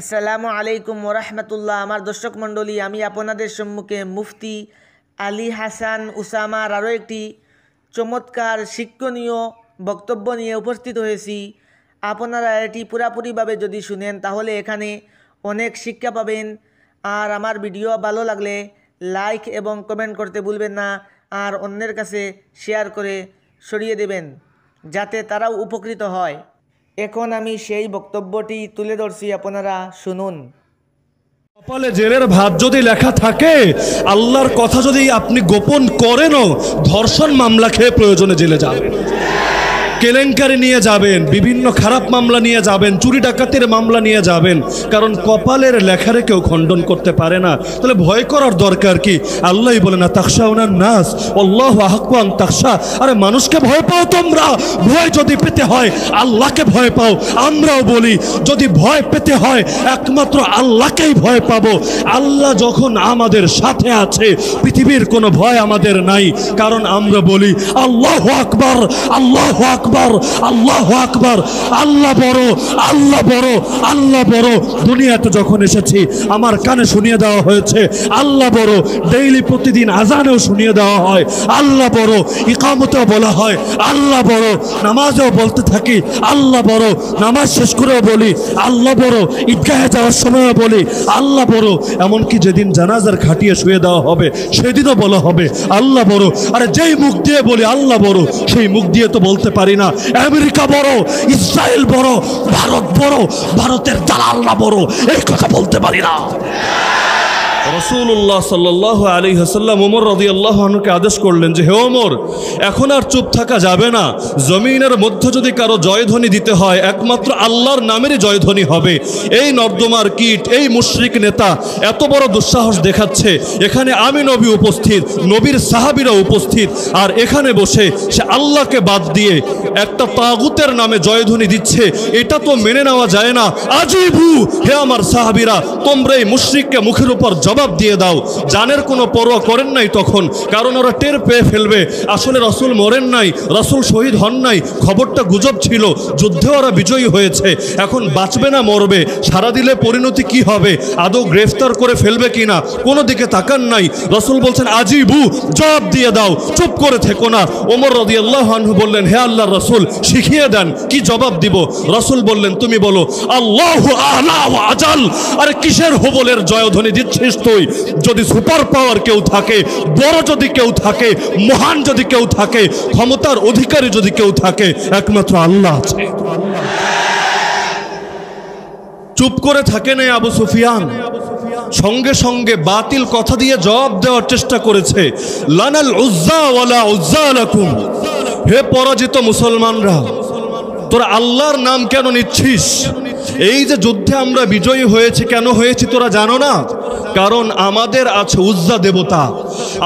আসসালামু আলাইকুম ওরহমতুল্লাহ। আমার দর্শক মণ্ডলী, আমি আপনাদের সম্মুখে মুফতি আলী হাসান উসামার আরও একটি চমৎকার শিক্ষণীয় বক্তব্য নিয়ে উপস্থিত হয়েছি। আপনারা এটি পুরাপুরিভাবে যদি শুনেন তাহলে এখানে অনেক শিক্ষা পাবেন। আর আমার ভিডিও ভালো লাগলে লাইক এবং কমেন্ট করতে ভুলবেন না, আর অন্যের কাছে শেয়ার করে ছড়িয়ে দেবেন যাতে তারাও উপকৃত হয়। এখন আমি সেই বক্তব্যটি তুলে ধরছি, আপনারা শুনুন। কপালে জেলের ভাত যদি লেখা থাকে, আল্লাহর কথা যদি আপনি গোপন করেনও, ধর্ষণ মামলা খেয়ে প্রয়োজনে জেলে যাবেন, কেলেঙ্কারি নিয়ে যাবেন, বিভিন্ন খারাপ মামলা নিয়ে যাবেন, চুরি ডাকাতির মামলা নিয়ে যাবেন, কারণ কপালের লেখারে কেউ খণ্ডন করতে পারে না। তাহলে ভয় করার দরকার কি? আল্লাহই বলে না তাখশাউনান নাস আল্লাহু আহাক্কু আন তাখশা। আরে মানুষকে ভয় পাও তোমরা, ভয় যদি পেতে হয় আল্লাহকে ভয় পাও। আমরাও বলি যদি ভয় পেতে হয় একমাত্র আল্লাহকেই ভয় পাবো। আল্লাহ যখন আমাদের সাথে আছে, পৃথিবীর কোনো ভয় আমাদের নাই, কারণ আমরা বলি আল্লাহু আকবার, আল্লাহু আকবার, আল্লাহু আকবার, আল্লাহ বড়, আল্লাহ বড়, আল্লাহ বড়। দুনিয়াতে যখন এসেছি আমার কানে শুনিয়ে দেওয়া হয়েছে আল্লাহ বড়। ডেইলি প্রতিদিন আজানেও শুনিয়ে দেওয়া হয় আল্লাহ বড়, ইকামতেও বলা হয় আল্লাহ বড়, নামাজেও বলতে থাকি আল্লাহ বড়, নামাজ শেষ করেও বলি আল্লাহ বড়, ঈদগাহে যাওয়ার সময়ও বলি আল্লাহ বড়। এমনকি যেদিন জানাজার খাটিয়ে শুয়ে দেওয়া হবে সেদিনও বলা হবে আল্লাহ বড়। আরে যেই মুখ দিয়ে বলি আল্লাহ বড়, সেই মুখ দিয়ে তো বলতে পারি না আমেরিকা বড়, ইসরায়েল বড়, ভারত বড়, ভারতের দালালরা বড়, এই কথা বলতে পারি না। রাসূলুল্লাহ সাল্লাল্লাহু আলাইহি ওয়াসাল্লাম ওমর রাদিয়াল্লাহু আনহুকে আদেশ করলেন যে হে ওমর, এখন আর চুপ থাকা যাবে না। জমিনের মধ্যে যদি কারো জয়ধ্বনি দিতে হয় একমাত্র আল্লাহর নামেরই জয়ধ্বনি হবে। এই নর্দমার কীট, এই মুশরিক নেতা এত বড় দুঃসাহস দেখাচ্ছে, এখানে আমি নবী উপস্থিত, নবীর সাহাবীরা উপস্থিত, আর এখানে বসে সে আল্লাহকে বাদ দিয়ে একটা তাগুতের নামে জয়ধ্বনি দিচ্ছে। এটা তো মেনে নেওয়া যায় না। আজিবু, হে আমার সাহাবীরা, তোমরা এই মুশরিককে মুখের উপর জবাব দিয়ে দাও। জানের কোনো পরোয়া করেন নাই তখন, কারণ ওরা টের পেয়ে ফেলবে আসলে রাসূল মরেন নাই, রাসূল শহীদ হন নাই, খবরটা গুজব ছিল, যুদ্ধে ওরা বিজয়ী হয়েছে, এখন বাঁচবে না মরবে, সারা দিলে পরিণতি কি হবে, আদৌ গ্রেফতার করে ফেলবে কিনা, কোনো দিকে তাকান নাই। রাসূল বলছেন আজিবু, জবাব দিয়ে দাও, চুপ করে থেকো না। ওমর রাদিয়াল্লাহু আনহু বললেন হে আল্লাহর রাসূল, শিখিয়ে দেন কি জবাব দিব। রাসূল বললেন তুমি বলো আল্লাহু আ'লা ওয়া আজাল। আরে কিসের হুবলের জয়ধ্বনি দিচ্ছিস তুই? যদি সুপার পাওয়ার কেউ থাকে, বড় যদি কেউ থাকে, মহান যদি কেউ থাকে, ক্ষমতার অধিকারী যদি কেউ থাকে, একমাত্র আল্লাহ আছে। চুপ করে থাকে না আবু সুফিয়ান, সঙ্গে সঙ্গে বাতিল কথা দিয়ে জবাব দেওয়ার চেষ্টা করেছে লানাল উজ্জা ওয়ালা উজ্জা লাকুম। হে পরাজিত মুসলমানরা, তোরা আল্লাহর নাম কেন নিচ্ছিস? এই যে যুদ্ধে আমরা বিজয়ী হয়েছি, কেন হয়েছি তোরা জানো না? কারণ আমাদের আছে উজ্জা দেবতা।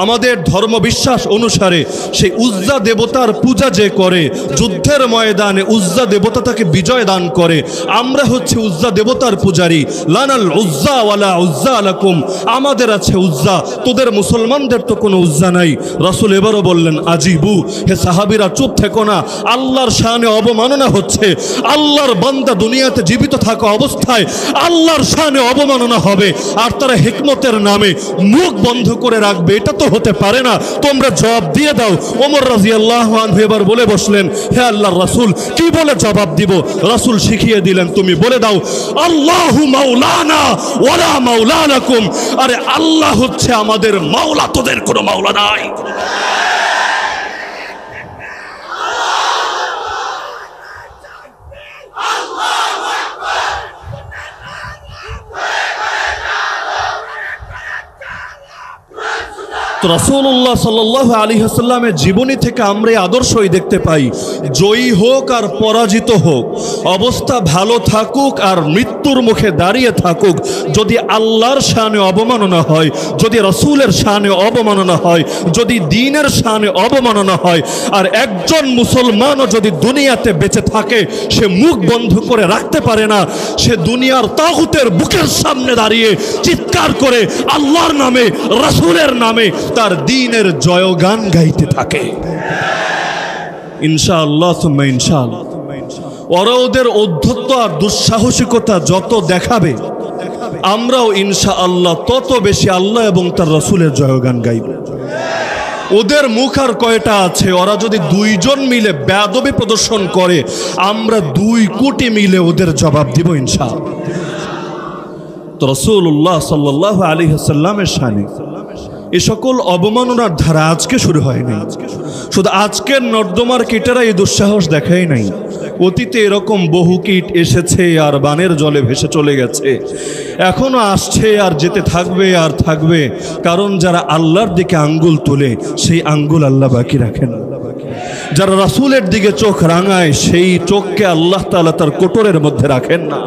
আমাদের ধর্ম বিশ্বাস অনুসারে সেই উজ্জা দেবতার পূজা যে করে, যুদ্ধের ময়দানে উজ্জা দেবতা তাকে বিজয় দান করে। আমরা হচ্ছে উজ্জা দেবতার পূজারী। লানাল উজ্জা ওয়ালা উজ্জা লাকুম, আমাদের আছে উজ্জা, তোদের মুসলমানদের তো কোনো উজ্জা নাই। রাসূল এবারও বললেন আজিবু, হে সাহাবীরা চুপ থেকো না, আল্লাহর শানে অবমাননা হচ্ছে। আল্লাহর বান্দা দুনিয়াতে জীবিত থাকা অবস্থায় আল্লাহর শানে অবমাননা হবে, আর তারা হিকমতের নামে মুখ বন্ধ করে রাখবে, এটা তো হতে পারে না। তোমরা জবাব দিয়ে দাও। ওমর রাদিয়াল্লাহু আনহু এবার বলে বসলেন হে আল্লাহর রাসূল, কি বলে জবাব দিব? রাসূল শিখিয়ে দিলেন তুমি বলে দাও আল্লাহু মাওলানা ওয়ালা মাওলা লাকুম। আরে আল্লাহ হচ্ছে আমাদের মাওলা, তোদের কোনো মাওলা নাই। রাসূলুল্লাহ সাল্লাল্লাহু আলাইহি ওয়াসাল্লামের জীবনী থেকে আমরা এই আদর্শই দেখতে পাই, জয়ী হোক আর পরাজিত হোক, অবস্থা ভালো থাকুক আর মৃত্যুর মুখে দাঁড়িয়ে থাকুক, যদি আল্লাহর শানে অবমাননা হয়, যদি রাসূলের শানে অবমাননা হয়, যদি দ্বীনের শানে অবমাননা হয়, আর একজন মুসলমানও যদি দুনিয়াতে বেঁচে থাকে সে মুখ বন্ধ করে রাখতে পারে না, সে দুনিয়ার তাগুতের বুকের সামনে দাঁড়িয়ে চিৎকার করে আল্লাহর নামে, রাসূলের নামে তার দ্বীনের জয়গান গাইতে থাকে। ইনশাআল্লাহ সুম্মা ইনশাআল্লাহ। ওরা ওদের অধ্যত্ব আর দুঃসাহসিকতা যত দেখাবে আমরাও ইনশাআল্লাহ তত বেশি আল্লাহ এবং তার রাসূলের জয়গান গাইব। ওদের মুখ আর কয়টা আছে? ওরা যদি দুইজন মিলে বেয়াদবি প্রদর্শন করে, আমরা 2 কোটি মিলে ওদের জবাব দিব ইনশাআল্লাহ। তো রাসূলুল্লাহ সাল্লাল্লাহু আলাইহি ওয়াসাল্লামের শানে এ সকল অবমাননার ধারা আজকে শুরু হয়নি। শুধু আজকের নর্দমার কীটেরা এই দুঃসাহস দেখায় নাই, অতীতে এরকম বহু কীট এসেছে আর বানের জলে ভেসে চলে গেছে, এখনো আসছে আর যেতে থাকবে আর থাকবে। কারণ যারা আল্লাহর দিকে আঙ্গুল তোলে সেই আঙ্গুল আল্লাহ বাকি রাখেন। যারা রাসূলের দিকে চোখ রাঙায় সেই চোখকে আল্লাহ তাআলা তার কোটরের মধ্যে রাখেন না।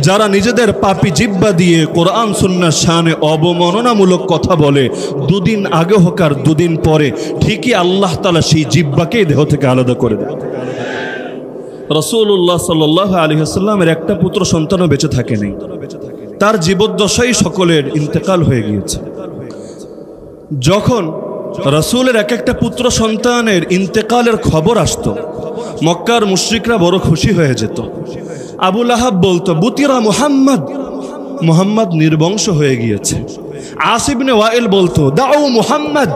যারা নিজেদের পাপী জিহ্বা দিয়ে কোরআন সুন্নাহর শানে অবমাননামূলক কথা বলে, 2 দিন আগে হোক আর 2 দিন পরে ঠিকই আল্লাহ তাআলা সেই জিহ্বাকেই দেহ থেকে আলাদা করে দেন। রাসূলুল্লাহ সাল্লাল্লাহু আলাইহি ওয়াসাল্লামের একটা পুত্র সন্তানও বেঁচে থাকে নাই, তার জীবদ্দশায় সকলের ইন্তেকাল হয়ে গিয়েছে। যখন রাসূলের এক একটা পুত্র সন্তানের ইন্তেকালের খবর আসতো, মক্কার মুশরিকরা বড় খুশি হয়ে যেত। আবু লাহাব বলতো, বুতিরা মুহাম্মদ, মুহাম্মদ নির্বংশ হয়ে গিয়েছে। আস ইবনে ওয়াইল বলতো, দাউ মুহাম্মদ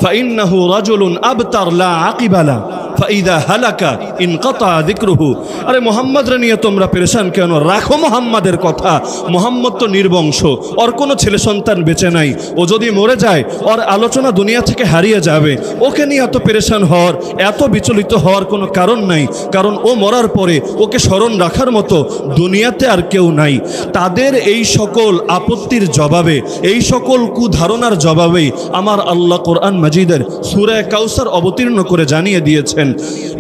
ফাইন্নাহু রাজুলুন আবতার লা আকিবালা ফাইদা হালাকা ইনকাতা যিকরুহু। আরে মুহাম্মদরে নিয়ে তোমরা পেরেশান কেন? রাখো মুহাম্মাদের কথা, মুহাম্মদ তো নির্বংশ, ওর কোনো ছেলে সন্তান বেঁচে নাই, ও যদি মরে যায় ওর আলোচনা দুনিয়া থেকে হারিয়ে যাবে। ওকে নিয়ে এত পেরেশান হওয়ার, এত বিচলিত হওয়ার কোনো কারণ নাই, কারণ ও মরার পরে ওকে স্মরণ রাখার মতো দুনিয়াতে আর কেউ নাই। তাদের এই সকল আপত্তির জবাবে, এই সকল কুধারণার জবাবেই আমার আল্লাহ কোরআন মাজিদের সূরা কাউসার অবতীর্ণ করে জানিয়ে দিয়েছেন,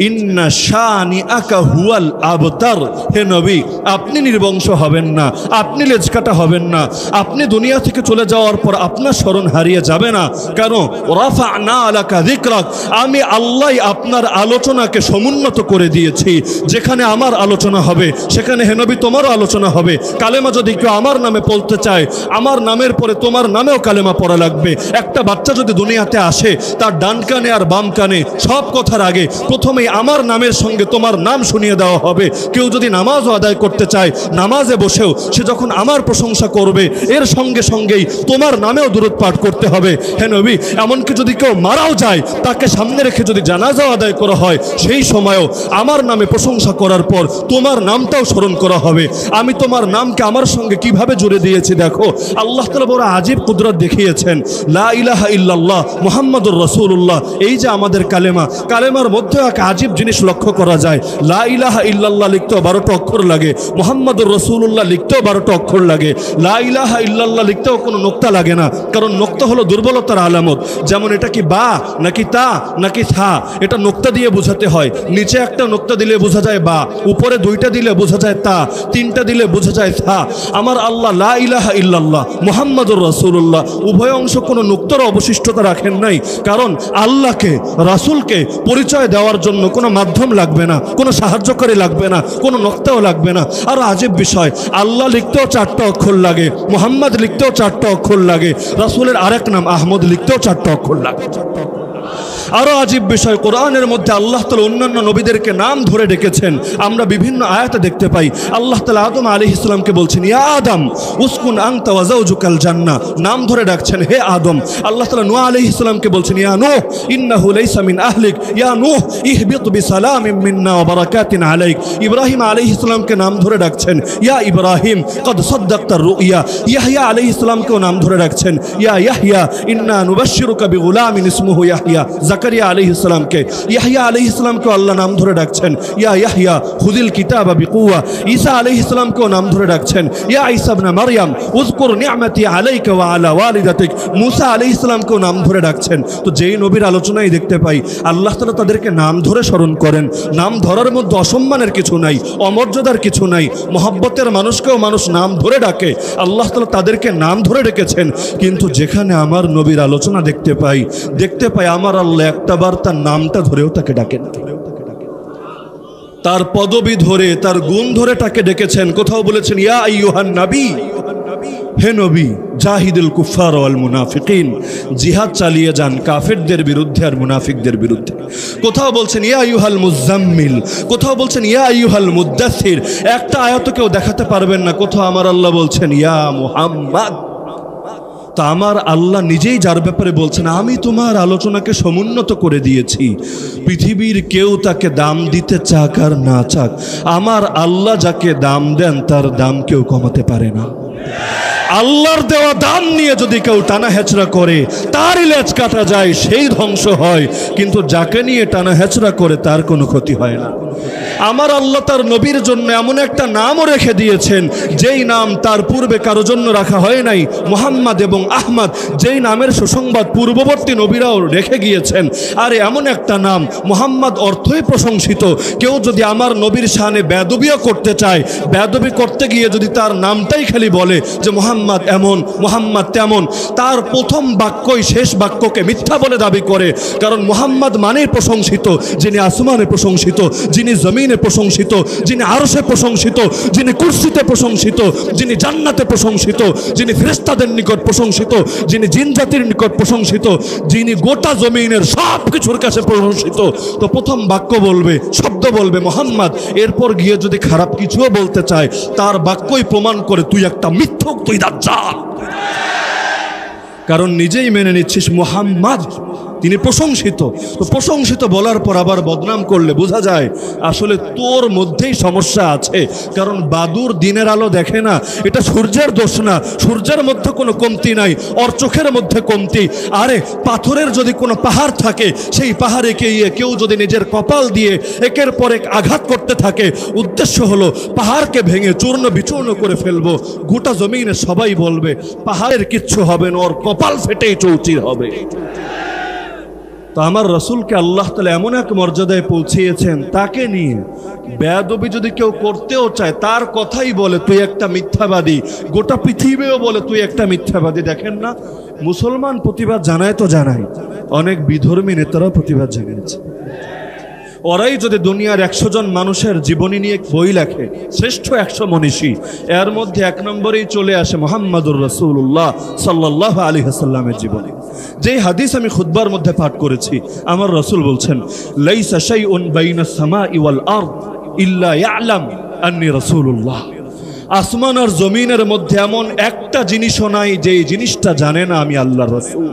ইন্না শানিআকা হুয়াল আবতার। হে নবী, আপনি নির্বংশ হবেন না, আপনি লেজকাটা হবেন না, আপনি দুনিয়া থেকে চলে যাওয়ার পর আপনার স্মরণ হারিয়ে যাবে না। কেন? রাফা'না আলাকা যিকরাক, আমি আল্লাহ আপনার আলোচনাকে সমুন্নত করে দিয়েছি। যেখানে আমার আলোচনা হবে সেখানে হে নবী তোমারও আলোচনা হবে। কালেমা যদি কেউ আমার নামে পড়তে চায়, আমার নামের পরে তোমার নামেও কালেমা পড়া লাগবে। একটা বাচ্চা যদি দুনিয়াতে আসে, তার ডান কানে আর বাম কানে সব কথার আগে প্রথমেই আমার নামের সঙ্গে তোমার নাম শুনিয়ে দেওয়া হবে। কেউ যদি নামাজও আদায় করতে চায়, নামাজে বসেও সে যখন আমার প্রশংসা করবে, এর সঙ্গে সঙ্গেই তোমার নামেও দুরূদ পাঠ করতে হবে। হে নবী, এমনকি যদি কেউ মারাও যায়, তাকে সামনে রেখে যদি জানাজাও আদায় করা হয়, সেই সময়ও আমার নামে প্রশংসা করার পর তোমার নামটাও স্মরণ করা হবে। আমি তোমার নামকে আমার সঙ্গে কিভাবে জুড়ে দিয়েছি দেখো। আল্লাহ তাআলা বড় আজীব কুদরত দেখিয়েছেন। লা ইলাহা ইল্লাল্লাহ মুহাম্মাদুর রাসূলুল্লাহ, এই যে আমাদের কালেমা, কালেমার মধ্যে এক আজীব জিনিস লক্ষ্য করা যায়। লা ইলাহা ইল্লাল্লাহ লিখতেও 12টা অক্ষর লাগে, মুহাম্মাদুর রাসূলুল্লাহ লিখতেও 12টা অক্ষর লাগে। লা ইলাহা ইল্লাল্লাহ লিখতেও কোনো নোক্তা লাগে না, কারণ নোক্তা হলো দুর্বলতার আলামত। যেমন এটা কি বা নাকি তা নাকি থা, এটা নোক্তা দিয়ে বোঝাতে হয়। নিচে একটা নোক্তা দিলে বোঝা যায় বা, উপরে 2টা দিলে বোঝা যায় তা, 3টা দিলে বোঝা যায় থা। আমার আল্লাহ লা ইলাহা ইল্লাল্লাহ মুহাম্মাদুর রাসূলুল্লাহ উভয় অংশ কোনো নোক্তার অবশিষ্টতা রাখেন নাই, কারণ আল্লাহকে, রাসূলকে পরিচয় দেওয়ার জন্য কোনো মাধ্যম লাগবে না, কোনো সাহায্যকারী লাগবে না, কোনো নোক্তাও লাগবে না। আর আজীব বিষয়, আল্লাহ লিখতেও 4টা অক্ষর লাগে, মুহাম্মদ লিখতেও 4টা অক্ষর লাগে, রাসূলের আরেক নাম আহমদ লিখতেও 4টা অক্ষর লাগে। আরো আজীব বিষয়, কোরআনের মধ্যে আল্লাহ তাআলা অন্যান্য নবীদেরকে নাম ধরে ডেকেছেন। আমরা বিভিন্ন আয়াতে দেখতে পাই আল্লাহ তাআলা আদম আলাইহিস সালামকে বলছেন, ইয়া আদম উসকুন আনতা ওয়া যাওজুকাল জান্নাহ, নাম ধরে ডাকছেন হে আদম। আল্লাহ তাআলা নূহ আলাইহিস সালামকে বলছেন, ইয়া নূহ ইন্নাহু লাইসা মিন আহলিক, ইয়া নূহ ইহবিত বিসালামিন মিন্না ওয়া বারাকাতিন আলাইক। ইব্রাহিম আলাইহিস সালামকে নাম ধরে ডাকছেন, ইয়া ইব্রাহিম কদ সাদ্দাকতার রুইয়া। ইয়াহইয়া আলাইহিস সালামকেও নাম ধরে ডাকছেন, ইয়া ইয়াহইয়া ইন্না নুবাশশিরুকা বিগুলামিন ইসমুহু ইয়াহইয়া। জাকারিয়া আলাইহিস সালামকে, ইয়াহইয়া আলাইহিস সালামকে আল্লাহ নাম ধরে ডাকছেন, ইয়া ইয়াহইয়া খুযিল কিতাবা বিকুওয়া। ঈসা আলাইহিস সালামকেও নাম ধরে ডাকছেন, ইয়া ঈসা ইবনে মারইয়াম উযকুর নি'মাতি আলাইকা ওয়া আলা ওয়ালিদাতিক। মুসা আলাইহিস সালামকেও নাম ধরে ডাকছেন। তো যেই নবীর আলোচনায় দেখতে পাই আল্লাহ তাআলা তাদেরকে নাম ধরে স্মরণ করেন। নাম ধরার মধ্যে অসম্মানের কিছু নাই, অমর্যাদার কিছু নাই। মহব্বতের মানুষকেও মানুষ নাম ধরে ডাকে, আল্লাহ তাআলা তাদেরকে নাম ধরে ডেকেছেন। কিন্তু যেখানে আমার নবীর আলোচনা দেখতে পাই আমার আল্লাহ একটাবার তার নামটা ধরেও তাকে ডাকেন, তার পদবি ধরে, তার গুণ ধরে তাকে ডেকেছেন। কোথাও বলেছেন, ইয়া আইয়ুহান নবী হে নবী, জাহিদুল কুফার ওয়াল মুনাফিকিন, জিহাদ চালিয়ে যান কাফেরদের বিরুদ্ধে আর মুনাফিকদের বিরুদ্ধে। কোথাও বলছেন ইয়া আইয়ুহাল মুজাম্মিল, কোথাও বলছেন ইয়া আইয়ুহাল মুদ্দাসির। একটা আয়াত কেউ দেখাতে পারবেন না কোথাও আমার আল্লাহ বলছেন ইয়া মুহাম্মদ। তা আমার আল্লাহ নিজেই যার ব্যাপারে বলছেন আমি তোমার আলোচনাকে সমুন্নত করে দিয়েছি, পৃথিবীর কেউ তাকে দাম দিতে চাক আর না চাক, আমার আল্লাহ যাকে দাম দেন তার দাম কেউ কমাতে পারে না। আল্লাহর দেওয়া দাম নিয়ে যদি কেউ টানা হেচড়া করে তারই লেজ কাটা যায়, সেই ধ্বংস হয়, কিন্তু যাকে নিয়ে টানা হেচড়া করে তার কোনো ক্ষতি হয় না। আমার আল্লাহ তার নবীর জন্য এমন একটা নামও রেখে দিয়েছেন যেই নাম তার পূর্বে কারো জন্য রাখা হয় নাই, মুহাম্মদ এবং আহমদ, যেই নামের সুসংবাদ পূর্ববর্তী নবীরাও রেখে গিয়েছেন। আর এমন একটা নাম মুহাম্মদ অর্থই প্রশংসিত। কেউ যদি আমার নবীর শানে বেয়াদবিও করতে চায়, বেয়াদবি করতে গিয়ে যদি তার নামটাই খালি বলে যে মুহাম্মদ এমন মুহাম্মদ তেমন, তার প্রথম বাক্যই শেষ বাক্যকে মিথ্যা বলে দাবি করে। কারণ মুহাম্মদ মানেই প্রশংসিত, যিনি আসমানে প্রশংসিত, যিনি জমিনে প্রশংসিত, যিনি আরশে প্রশংসিত, যিনি কুরসিতে প্রশংসিত, যিনি জান্নাতে প্রশংসিত, যিনি ফেরেশতাদের নিকট প্রশংসিত, যিনি জিন জাতির নিকট প্রশংসিত, যিনি গোটা জমিনের সব কিছুর কাছে প্রশংসিত। তো প্রথম বাক্য বলবে, শব্দ বলবে মুহাম্মদ, এরপর গিয়ে যদি খারাপ কিছুও বলতে চায় তার বাক্যই প্রমাণ করে তুই একটা মিথ্যক, তুই দাজ্জাল। কারণ নিজেই মেনে নিচ্ছিস মুহাম্মদ তিনি প্রশংসিত। তো প্রশংসিত বলার পর আবার বদনাম করলে বোঝা যায় আসলে তোর মধ্যেই সমস্যা আছে। কারণ বাদুর দিনের আলো দেখে না, এটা সূর্যের দোষ না, সূর্যের মধ্যে কোনো কমতি নাই, ওর চোখের মধ্যে কমতি। আরে পাথরের যদি কোনো পাহাড় থাকে, সেই পাহাড়ে গিয়ে কেউ যদি নিজের কপাল দিয়ে একের পর এক আঘাত করতে থাকে, উদ্দেশ্য হলো পাহাড়কে ভেঙে চূর্ণ বিচূর্ণ করে ফেলবো, গোটা জমিনে সবাই বলবে পাহাড়ের কিচ্ছু হবে না, ওর কপাল ফেটেই চৌচির হবে। তো আমার রসুলকে আল্লাহ তাআলা এমন এক মর্যাদায় পৌঁছিয়েছেন, তাকে নিয়ে বেয়াদবি যদি কেউ করতেও চায় তার কথাই বলে তুই একটা মিথ্যাবাদী, গোটা পৃথিবীও বলে তুই একটা মিথ্যাবাদী। দেখেন না, মুসলমান প্রতিবাদ জানায় তো জানায়, অনেক বিধর্মী নেতারাও প্রতিবাদ জানিয়েছে। ওরাই যদি দুনিয়ার 100 জন মানুষের জীবনী নিয়ে বই লেখে, শ্রেষ্ঠ 100 মনীষী, এর মধ্যে 1 নম্বরেই চলে আসে মুহাম্মাদুর রাসূলুল্লাহ সাল্লাল্লাহু আলাইহি ওয়াসাল্লামের জীবনী। যেই হাদিস আমি খুতবার মধ্যে পাঠ করেছি, আমার রাসূল বলছেন লাইসা শাইউন বাইনাস সামাই ওয়াল আরদ ইল্লা ইয়ালাম আন্নী রাসূলুল্লাহ। আসমান আর জমিনের মধ্যে এমন একটা জিনিসও নাই যে জিনিসটা জানে না আমি আল্লাহর রাসূল।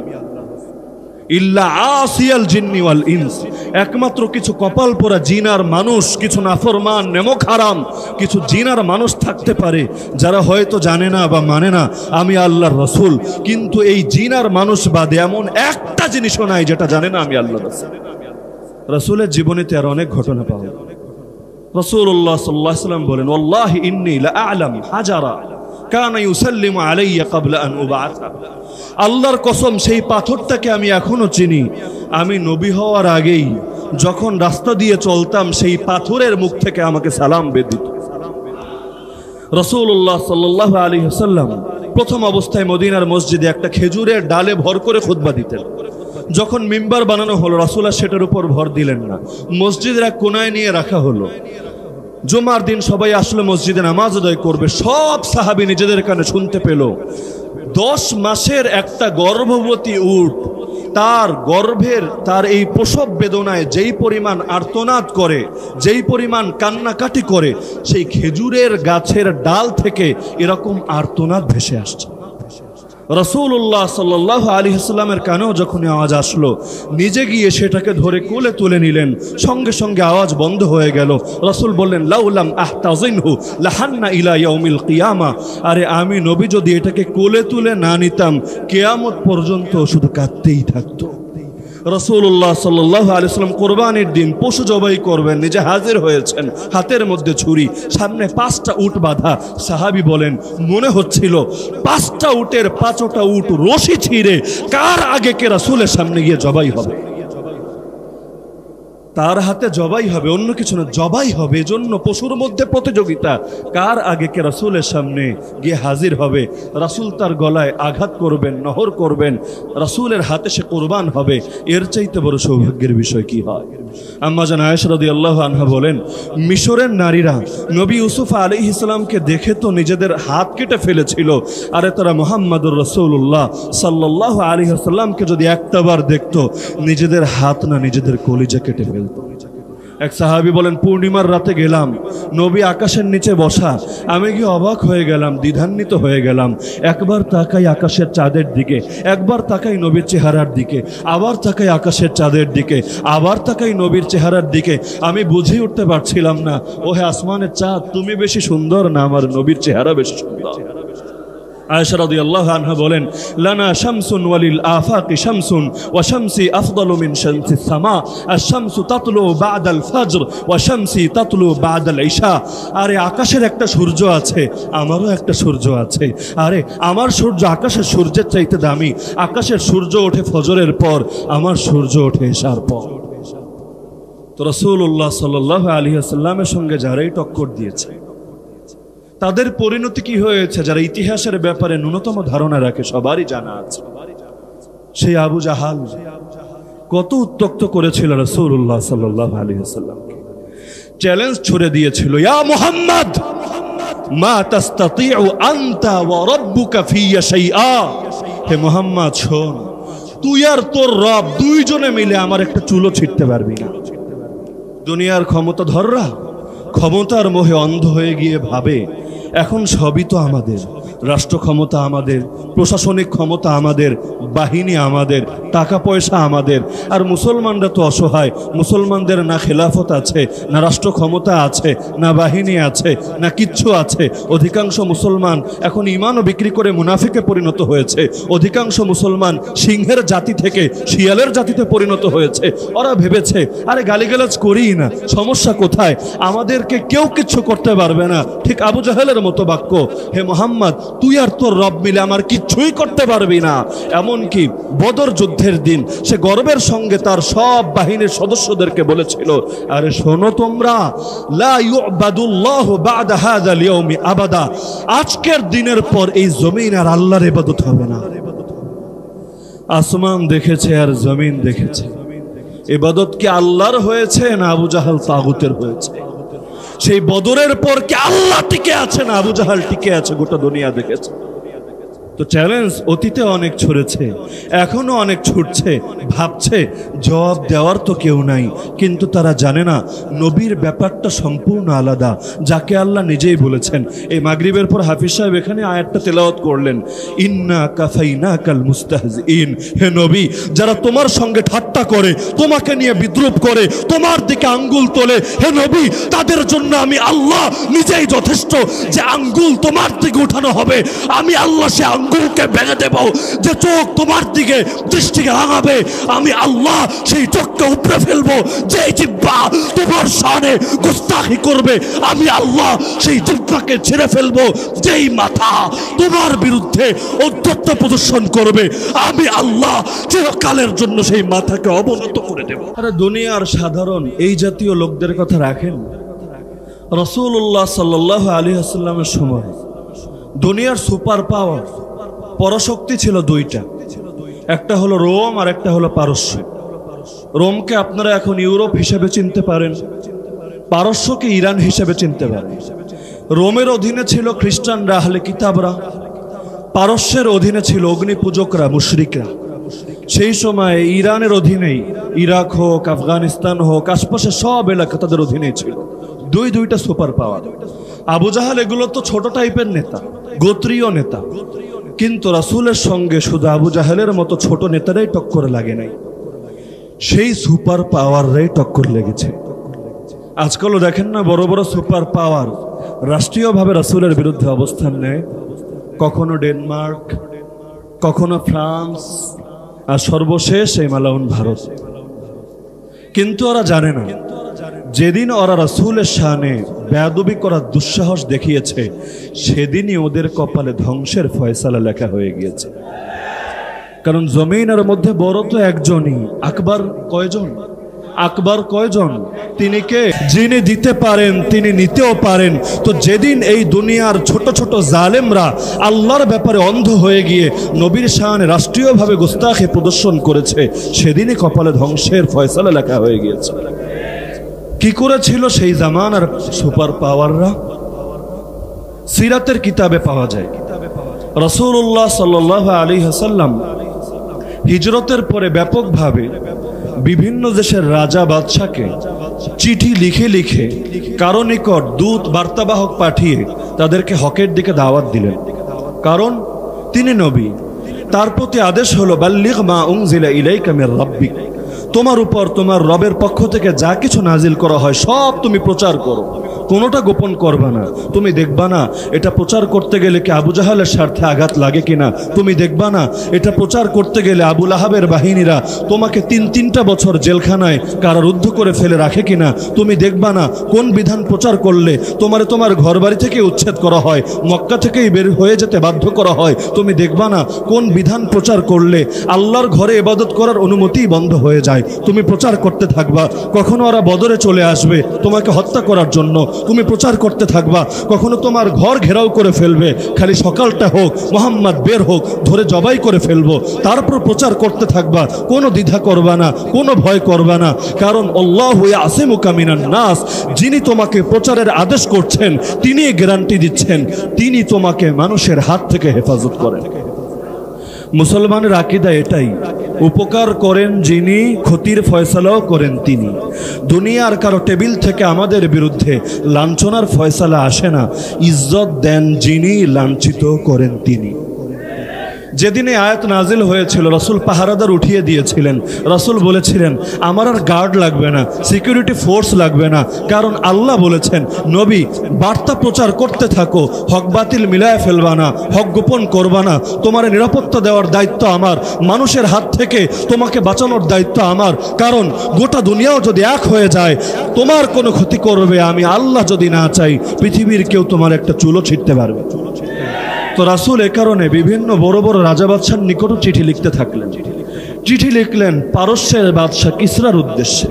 ইল্লা আসিয়াল জিন্নি ওয়াল ইনস, একমাত্র কিছু কপাল পোড়া জিন আর মানুষ, কিছু নাফরমান নেমক হারাম কিছু জিন আর মানুষ থাকতে পারে যারা হয়তো জানে না বা মানে না আমি আল্লাহর রাসূল। কিন্তু এই জিন আর মানুষ বাদে এমন একটা জিনিসও নাই যেটা জানে না আমি আল্লাহর রাসূল। রাসূলের জীবনীতে আর অনেক ঘটনা পাওয়া যায়। রাসূলুল্লাহ সাল্লাল্লাহু আলাইহি ওয়াসাল্লাম বলেন ওয়াল্লাহি ইন্নী লা আ'লাম হাজারা কানা ইউসাল্লিমু আলাইয়া ক্বাবলা আন উবআথা। আল্লাহর কসম, সেই পাথরটাকে আমি এখনো চিনি। আমি নবী হওয়ার আগেই যখন রাস্তা দিয়ে চলতাম সেই পাথরের মুখ থেকে আমাকে সালাম বেদিত। রাসূলুল্লাহ সাল্লাল্লাহু আলাইহি ওয়াসাল্লাম প্রথম অবস্থায় মদিনার মসজিদে একটা খেজুরের ডালে ভর করে খুতবা দিতেন। যখন মিম্বার বানানো হলো রাসূল সেটার উপর ভর দিলেন না, মসজিদের এক কোনায় নিয়ে রাখা হলো। জুমার দিন সবাই আসলে মসজিদে নামাজ আদায় করবে, সব সাহাবী নিজেদের কানে শুনতে পেল 10 মাসের একটা গর্ভবতী উট তার গর্ভের তার এই প্রসব বেদনায় যেই পরিমাণ আর্তনাদ করে, যেই পরিমাণ কান্নাকাটি করে, সেই খেজুরের গাছের ডাল থেকে এরকম আর্তনাদ ভেসে আসছে। রাসূলুল্লাহ সাল্লাল্লাহু আলাইহি ওয়াসাল্লামের কানেও যখন আওয়াজ আসলো, নিজে গিয়ে সেটাকে ধরে কোলে তুলে নিলেন। সঙ্গে সঙ্গে আওয়াজ বন্ধ হয়ে গেল। রাসূল বললেন লাউলাম আহতাজিনহু লাহান্না ইলা ইয়াউমিল কিয়ামা। আরে আমি নবী যদি এটাকে কোলে তুলে না নিতাম কিয়ামত পর্যন্ত শুধু কাঁদতেই থাকতো। রাসূলুল্লাহ সাল্লাল্লাহু আলাইহি ওয়াসাল্লাম কোরবানির দিন পশু জবাই করবেন, নিজে হাজির হয়েছেন, হাতের মধ্যে ছুরি, সামনে 5টা উট বাঁধা। সাহাবী বলেন মনে হচ্ছিল 5টা উটের 5টা উট রশি ছিঁড়ে কার আগে কে রাসূলের সামনে গিয়ে জবাই হবে। তার হাতে জবাই হবে, অন্য কিছু না, জবাই হবে। এজন্য পশুর মধ্যে প্রতিযোগিতা, কার আগে কে রাসূলের সামনে গিয়ে হাজির হবে। রাসূল তার গলায় আঘাত করবেন, নহর করবেন, রাসূলের হাতে সে কোরবান হবে। এর চাইতে বড় সৌভাগ্যের বিষয় কি হয়? আম্মা জান আয়েশা রাদিয়াল্লাহু আনহা বলেন, মিশরের নারীরা নবী ইউসুফ আলাইহিস সালামকে দেখে তো নিজেদের হাত কেটে ফেলেছিল, আরে তারা মুহাম্মদুর রাসূলুল্লাহ সাল্লাল্লাহু আলাইহি ওয়াসাল্লামকে যদি একটাবার দেখতো, নিজেদের হাত না নিজেদের কলিজা কেটে ফেলতো। এক সাহাবী বলেন, পূর্ণিমার রাতে গেলাম, নবী আকাশের নিচে বসা, আমি গিয়ে অবাক হয়ে গেলাম, দ্বিধান্বিত হয়ে গেলাম। একবার তাকাই আকাশের চাঁদের দিকে, একবার তাকাই নবীর চেহারার দিকে, আবার তাকাই আকাশের চাঁদের দিকে, আবার তাকাই নবীর চেহারার দিকে। আমি বুঝে উঠতে পারছিলাম না, ওহে আসমানের চাঁদ, তুমি বেশি সুন্দর না আমার নবীর চেহারা বেশি সুন্দর? আয়েশা রাদিয়াল্লাহু আনহা বলেন, লানা শামসুন ওয়ালিল আফাকি শামসুন ওয়া শামসি আফদালু মিন শামসিস সামা, আশ-শামসু তাতলু বা'দাল ফজর ওয়া শামসি তাতলু বা'দাল ইশা। আরে আকাশের একটা সূর্য আছে, আমারও একটা সূর্য আছে। আরে আমার সূর্য আকাশের সূর্যের চাইতে দামি। আকাশের সূর্য ওঠে ফজরের পর, আমার সূর্য ওঠে ইশার পর। তো রাসূলুল্লাহ সাল্লাল্লাহু আলাইহি ওয়াসাল্লামের সঙ্গে যারাই টক্কর দিয়েছে, তাদের পরিণতি কি হয়েছে? যারা ইতিহাসের ব্যাপারে ন্যূনতম ধারণা রাখে, সবারই জানা আছে। সেই আবু জাহাল কত উত্তক্ত করেছিল রাসূলুল্লাহ সাল্লাল্লাহু আলাইহি ওয়াসাল্লামকে, চ্যালেঞ্জ ছুড়ে দিয়েছিল, ইয়া মুহাম্মদ মা তাস্তাতিউ আনতা ওয়া রাব্বুকা ফিয়া শাইআ। হে মুহাম্মদ শোন, তুই আর তোর রব দুইজনে মিলে আমার একটা চুলো ছিটতে পারবি না। দুনিয়ার ক্ষমতাধররা ক্ষমতার মোহে অন্ধ হয়ে গিয়ে ভাবে এখন সবই তো আমাদের, রাষ্ট্র ক্ষমতা আমাদের, প্রশাসনিক ক্ষমতা আমাদের, বাহিনী আমাদের, টাকা পয়সা আমাদের। আর মুসলমানরা তো অসহায়, মুসলমানদের না খেলাফত আছে, না রাষ্ট্র ক্ষমতা আছে, না বাহিনী আছে, না কিচ্ছু আছে। অধিকাংশ মুসলমান এখন ইমানও বিক্রি করে মুনাফিকে পরিণত হয়েছে। অধিকাংশ মুসলমান সিংহের জাতি থেকে শিয়ালের জাতিতে পরিণত হয়েছে। ওরা ভেবেছে আরে গালিগালাজ করি না, সমস্যা কোথায়, আমাদেরকে কেউ কিচ্ছু করতে পারবে না। ঠিক আবু জাহেলের মতো বাক্য, হে মুহাম্মদ তুই আর তোর রব মিলে আমার কিচ্ছুই করতে পারবি না। এমনকি বদর যুদ্ধের দিন সে গর্বের সঙ্গে তার সব বাহিনীর সদস্যদেরকে বলেছিল, আরে শোনো তোমরা, লা ইউবাদুল্লাহু বা'দা হাযাল ইয়াউমি আবাদা, আজকের দিনের পর এই জমিন আর আল্লাহর ইবাদত হবে না। আসমান দেখেছে আর জমিন দেখেছে, ইবাদত কি আল্লাহর হয়েছে না আবু জাহাল তাগুতের হয়েছে? সেই বদরের পর কি আল্লাহ টিকে আছে না আবু জাহাল টিকে আছে? গোটা দুনিয়া দেখেছে। তো চ্যালেঞ্জ অতীতে অনেক ছুড়েছে, এখনো অনেক ছুটছে, ভাবছে জবাব দেওয়ার তো কেউ নাই। কিন্তু তারা জানে না নবীর ব্যাপারটা সম্পূর্ণ আলাদা, যাকে আল্লাহ নিজেই বলেছেন। এই মাগরিবের পর হাফিজ সাহেব এখানে আয়াতটা তেলাওয়াত করলেন, ইন্না কাফাইনাকাল মুস্তাহজিইন। হে নবী, যারা তোমার সঙ্গে ঠাট্টা করে, তোমাকে নিয়ে বিদ্রুপ করে, তোমার দিকে আঙ্গুল তোলে, হে নবী তাদের জন্য আমি আল্লাহ নিজেই যথেষ্ট। যে আঙ্গুল তোমার দিকে উঠানো হবে, আমি আল্লাহ সে আঙ্গুলকে ভেঙে দেব। যে চোখ তোমার দিকে দৃষ্টিকে রাঙাবে, আমি আল্লাহ সেই চোখকে উপড়ে ফেলবো। যে জিহ্বা তোমার শানে গুস্তাখি করবে, আমি আল্লাহ সেই জিহ্বাকে ছেড়ে ফেলবো। যেই মাথা তোমার বিরুদ্ধে ঔদ্ধত্য প্রদর্শন করবে, আমি আল্লাহ চিরকালের জন্য সেই মাথাকে অবনত করে দেব। আরে দুনিয়ার সাধারণ এই জাতীয় লোকদের কথা রাখেন, রাসূলুল্লাহ সাল্লাল্লাহু আলাইহি ওয়াসাল্লামের সময় দুনিয়ার সুপার পাওয়ার পরাশক্তি ছিল দুইটা, একটা হলো রোম আর একটা হলো পারস্য। রোমকে আপনারা এখন ইউরোপ হিসেবে চিনতে পারেন, পারস্যকে ইরান হিসেবে চিনতে পারেন। রোমের অধীনে ছিল খ্রিস্টানরা, আহলে কিতাবরা। পারস্যের অধীনে ছিল অগ্নি পূজকরা, মুশরিকরা। সেই সময় ইরানের অধীনেই ইরাক হোক, আফগানিস্তান হোক, আশপাশের সব এলাকা তাদের অধীনেই ছিল। দুইটা সুপার পাওয়ার। আবু জাহাল এগুলো তো ছোট টাইপের নেতা, গোত্রীয় নেতা। কিন্তু রাসূলের সঙ্গে শুধু আবু জাহেলের মতো ছোট নেতারাই টক্কর লাগে নাই, সেই সুপার পাওয়াররাই টক্কর লেগেছে। আজকালও দেখেন না বড় বড় সুপার পাওয়ার রাষ্ট্রীয়ভাবে রাসূলের বিরুদ্ধে অবস্থান নেয়, কখনো ডেনমার্ক, কখনো ফ্রান্স, আর সর্বশেষ এই মালাউন ভারত। কিন্তু ওরা জানে না, যেদিন ওরা রাসূলের শানে বেয়াদবি করার দুঃসাহস দেখিয়েছে, সেদিনই ওদের কপালে ধ্বংসের ফয়সালা লেখা হয়ে গিয়েছে। কারণ জমিনের মধ্যে বড় তো একজনই, আকবর কয়জন? আকবর কয়জন? তিনি কে? যিনি দিতে পারেন তিনি নিতেও পারেন। তো যেদিন এই দুনিয়ার ছোট ছোট জালেমরা আল্লাহর ব্যাপারে অন্ধ হয়ে গিয়ে নবীর শানে রাষ্ট্রীয়ভাবে গোস্তাখি প্রদর্শন করেছে, সেদিনই কপালে ধ্বংসের ফয়সালা লেখা হয়ে গিয়েছে। কি করেছিল সেই জামানার সুপার পাওয়াররা? সিরাতের কিতাবে পাওয়া যায় রাসূলুল্লাহ সাল্লাল্লাহু আলাইহি ওয়াসাল্লাম হিজরতের পরে ব্যাপকভাবে বিভিন্ন দেশের রাজা বাদশাকে চিঠি লিখে লিখে কারো নিকট দূত বার্তাবাহক পাঠিয়ে তাদেরকে হকের দিকে দাওয়াত দিলেন। কারণ তিনি নবী, তার প্রতি আদেশ হলো বাল্লিগ মা উনজিলা ইলাইকা মির রাব্বিক, তোমার উপর তোমার রবের পক্ষ থেকে যা কিছু নাজিল করা হয় সব তুমি প্রচার করো, কোনোটা গোপন করবা না। তুমি দেখবা না এটা প্রচার করতে গেলে কি আবু জাহালের স্বার্থে আঘাত লাগে কিনা, তুমি দেখবা না এটা প্রচার করতে গেলে আবু লাহাবের বাহিনীরা তোমাকে তিনটা বছর জেলখানায় কারারুদ্ধ করে ফেলে রাখে কিনা, তুমি দেখবা না কোন বিধান প্রচার করলে তোমার ঘরবাড়ি থেকে উচ্ছেদ করা হয়, মক্কা থেকেই বের হয়ে যেতে বাধ্য করা হয়, তুমি দেখবা না কোন বিধান প্রচার করলে আল্লাহর ঘরে ইবাদত করার অনুমতি বন্ধ হয়ে যায়। তুমি প্রচার করতে থাকবা, কখনো ওরা বদরে চলে আসবে তোমাকে হত্যা করার জন্য, তুমি প্রচার করতে থাকবা, কখনো তোমার ঘর ঘেরাও করে ফেলবে, খালি সকালটা হোক মোহাম্মদ বের হোক ধরে জবাই করে ফেলবো, তারপর প্রচার করতে থাকবা, কোনো দ্বিধা করবা না, কোনো ভয় করবা না। কারণ আল্লাহু ইয়াসিমুকা মিনান নাস, যিনি তোমাকে প্রচারের আদেশ করছেন তিনি গ্যারান্টি দিচ্ছেন তিনি তোমাকে মানুষের হাত থেকে হেফাজত করেন। মুসলমানের আকীদা এটাই, উপকার করেন যিনি, ক্ষতির ফয়সালাও করেন তিনি। দুনিয়ার কারো টেবিল থেকে আমাদের বিরুদ্ধে লাঞ্ছনার ফয়সালা আসে না, ইজ্জত দেন যিনি, লাঞ্ছিত করেন তিনি। যেদিনে আয়াত নাজিল হয়েছিল রাসূল পাহারাদার উঠিয়ে দিয়েছিলেন, রাসূল বলেছিলেন আমার আর গার্ড লাগবে না, সিকিউরিটি ফোর্স লাগবে না, কারণ আল্লাহ বলেছেন নবী বার্তা প্রচার করতে থাকো, হক বাতিল মিলায় ফেলবা না, হক গোপন করবা না, তোমার নিরাপত্তা দেওয়ার দায়িত্ব আমার, মানুষের হাত থেকে তোমাকে বাঁচানোর দায়িত্ব আমার। কারণ গোটা দুনিয়াও যদি এক হয়ে যায় তোমার কোনো ক্ষতি করবে আমি আল্লাহ যদি না চাই, পৃথিবীর কেউ তোমার একটা চুলও ছিঁড়তে পারবে। তো রাসূল এ কারণে বিভিন্ন বড় বড় রাজা বাদশার নিকটও চিঠি লিখতে থাকলেন। চিঠি লিখলেন পারস্যের বাদশা কিসরার উদ্দেশ্যে।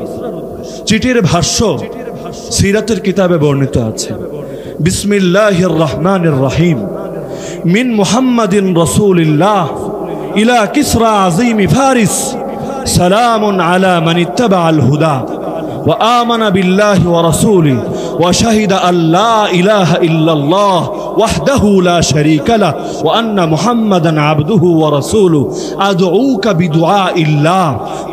চিঠির ভাষ্য সিরাতের কিতাবে বর্ণিত আছে, বিসমিল্লাহির রহমানির রহিম, মিন মুহাম্মাদিন রাসূলিল্লাহ ইলা কিসরা আযীম ফারিস, সালামুন আলা মান ইত্তাবাআল হুদা ওয়া আমানা বিল্লাহি ওয়া রাসূলিহি ওয়া শাহিদা আল্লা ইলাহা ইল্লাল্লাহ وحده لا شريك له وأن محمدا عبده ورسوله أدعوك بدعاء الله